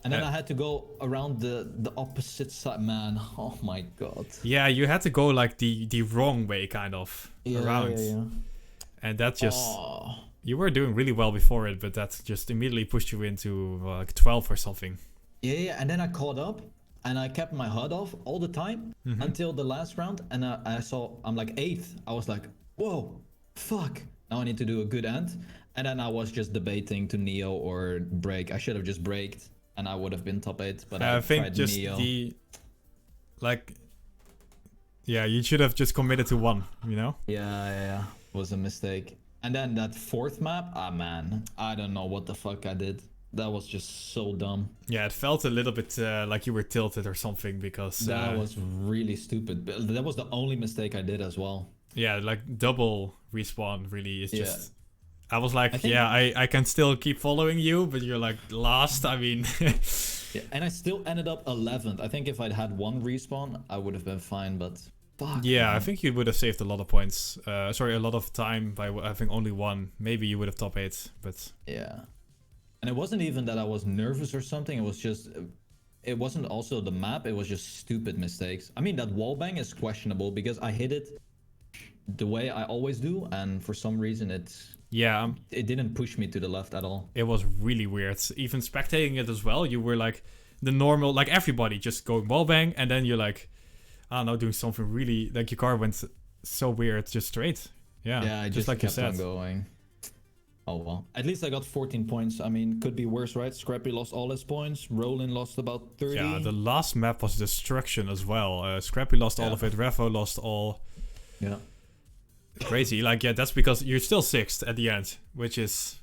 And then I had to go around the opposite side, man. Oh my god. Yeah, you had to go like the wrong way, kind of around. Yeah. And that just You were doing really well before it, but that just immediately pushed you into like 12 or something. Yeah, and then I caught up, and I kept my HUD off all the time until the last round, and I saw I'm like 8th. I was like, whoa, fuck. Now I need to do a good end. And then I was just debating to Neo or break. I should have just braked, and I would have been top 8. But I think tried just Neo. Yeah, you should have just committed to 1, you know? Yeah. Was a mistake. And then that 4th map, man, I don't know what the fuck I did. That was just so dumb. Yeah, it felt a little bit like you were tilted or something because... that was really stupid. That was the only mistake I did as well. Yeah, like double respawn really is just... I was like, I I can still keep following you, but you're like last, I mean... Yeah, and I still ended up 11th. I think if I'd had 1 respawn, I would have been fine, but... Fuck, yeah, man. I think you would have saved a lot of points. Sorry, a lot of time by having only 1. Maybe you would have top 8, but... Yeah. And it wasn't even that I was nervous or something. It was just... It wasn't also the map. It was just stupid mistakes. I mean, that wallbang is questionable because I hit it the way I always do. And for some reason, it didn't push me to the left at all. It was really weird. Even spectating it as well, you were like the normal... Like everybody just going wallbang, and then you're like... I don't know, doing something really... Like your car went so weird, just straight. Yeah, I just like kept you said. on going. Oh well. At least I got 14 points. I mean, could be worse, right? Scrappy lost all his points. Roland lost about 30. Yeah, the last map was destruction as well. Scrappy lost all of it. Revo lost all. Yeah. Crazy. Like, yeah, that's because you're still 6th at the end, which is...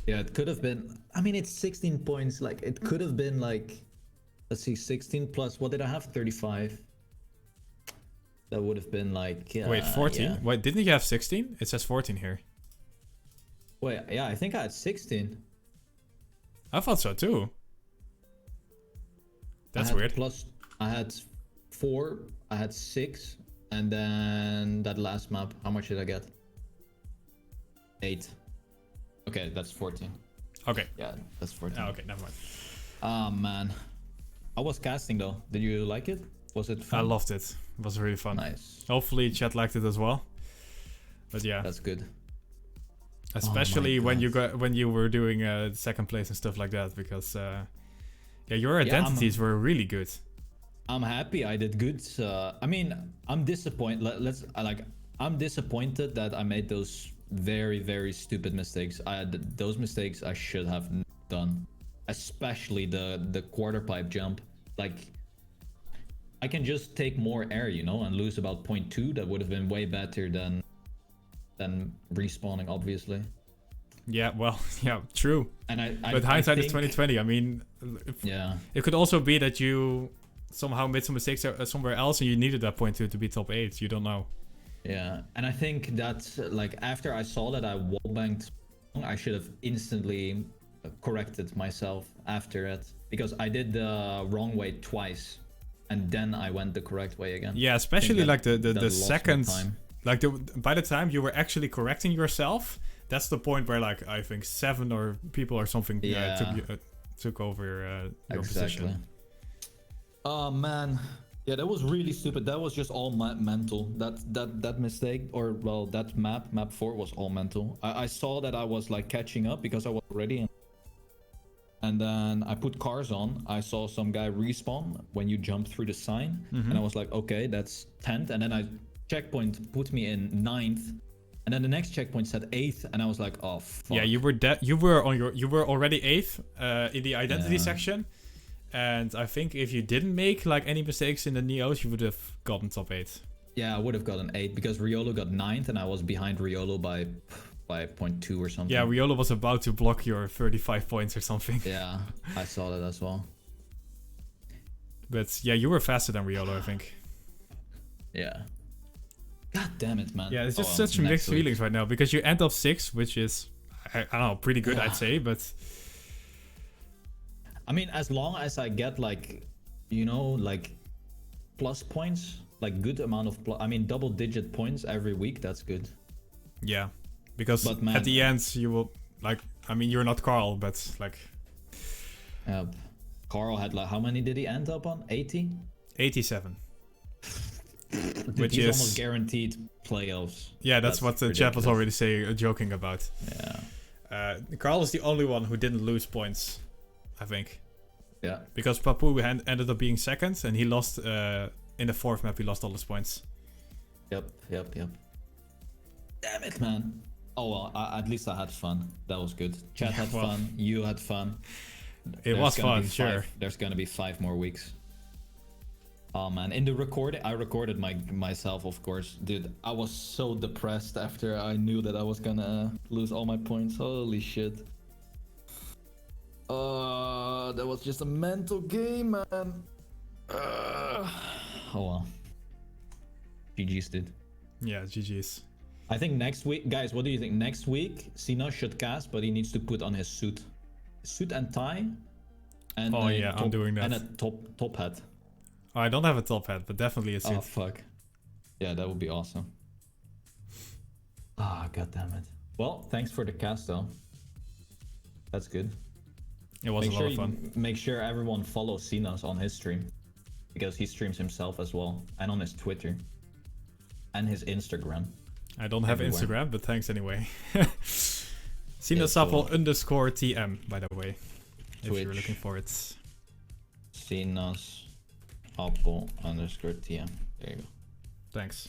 Yeah, it could have been... I mean, it's 16 points. Like, it could have been like... Let's see, 16 plus... What did I have? 35. That would have been like... Wait, 14? Yeah. Wait, didn't you have 16? It says 14 here. Wait, yeah, I think I had 16. I thought so too. That's weird. I had 4, I had 6, and then that last map, how much did I get? 8. Okay, that's 14. Okay. Yeah, that's 14. Oh, okay, never mind. Ah, man. How was casting though? Did you like it? Was it fun? I loved it. It was really fun. Nice. Hopefully chat liked it as well. But yeah. That's good. Especially when you were doing 2nd place and stuff like that, because yeah, your identities were really good. I'm happy I did good. I mean, I'm disappointed. I'm disappointed that I made those very, very stupid mistakes. Those mistakes I should have done, especially the quarter pipe jump. Like, I can just take more air, you know, and lose about 0.2. That would have been way better than respawning, obviously. Yeah, well, yeah, true. And but hindsight is 2020. I mean, yeah, it could also be that you somehow made some mistakes somewhere else and you needed that 0.2 to be top 8. You don't know. Yeah, and I think that like after I saw that I wallbanged, I should have instantly corrected myself after it, because I did the wrong way twice, and then I went the correct way again. Yeah, especially like the second, like by the time you were actually correcting yourself, that's the point where like I think 7 or people or something took over your position. Oh man, yeah, that was really stupid. That was just all mental. That mistake, or well, that map 4 was all mental. I saw that I was like catching up because I was ready, and then I put cars on. I saw some guy respawn when you jump through the sign, and I was like, okay, that's 10th, and then I checkpoint put me in 9th. And then the next checkpoint said 8th, and I was like, "Oh, fuck." Yeah, you were already 8th in the identity section, and I think if you didn't make like any mistakes in the Neos, you would have gotten top 8. Yeah, I would have gotten 8 because Riolo got 9th, and I was behind Riolo by 0.2 or something. Yeah, Riolo was about to block your 35 points or something. Yeah, I saw that as well. But yeah, you were faster than Riolo, I think. Yeah. God damn it, man. Yeah, it's just such mixed feelings right now, because you end up 6th, which is, I don't know, pretty good, I'd say, but... I mean, as long as I get, like, you know, like, plus points, like, good amount of, I mean, double-digit points every week, that's good. Yeah, because at the end, you will, like, I mean, you're not Carl, but, like... Carl had, like, how many did he end up on? 80? 87. Dude, which he's is almost guaranteed playoffs. Yeah, that's what the chat was ridiculous. already saying, joking about. Yeah. Carl is the only one who didn't lose points, I think. Yeah. Because Papu ended up being second, and he lost in the fourth map. He lost all his points. Yep. Damn it, man. Oh well, at least I had fun. That was good. Chat had fun. You had fun. It was fun, sure. There's gonna be 5 more weeks. Oh man, in the recording, I recorded myself, of course. Dude, I was so depressed after I knew that I was gonna lose all my points. Holy shit. That was just a mental game, man. Oh well. GG's, dude. Yeah, GG's. I think next week, guys, what do you think? Next week, Sina should cast, but he needs to put on his suit and tie. And I'm doing that. And a top hat. Oh, I don't have a top hat, but definitely a suit. Oh fuck. Yeah, that would be awesome. Ah, god damn it. Well, thanks for the cast though. That's good. It was a lot of fun. Make sure everyone follows Sinas on his stream, because he streams himself as well, and on his Twitter and his Instagram. I don't have everywhere. Instagram, but thanks anyway. Sinasappel _TM, by the way, if you're looking for it. Sinasappel _TM. There you go. Thanks.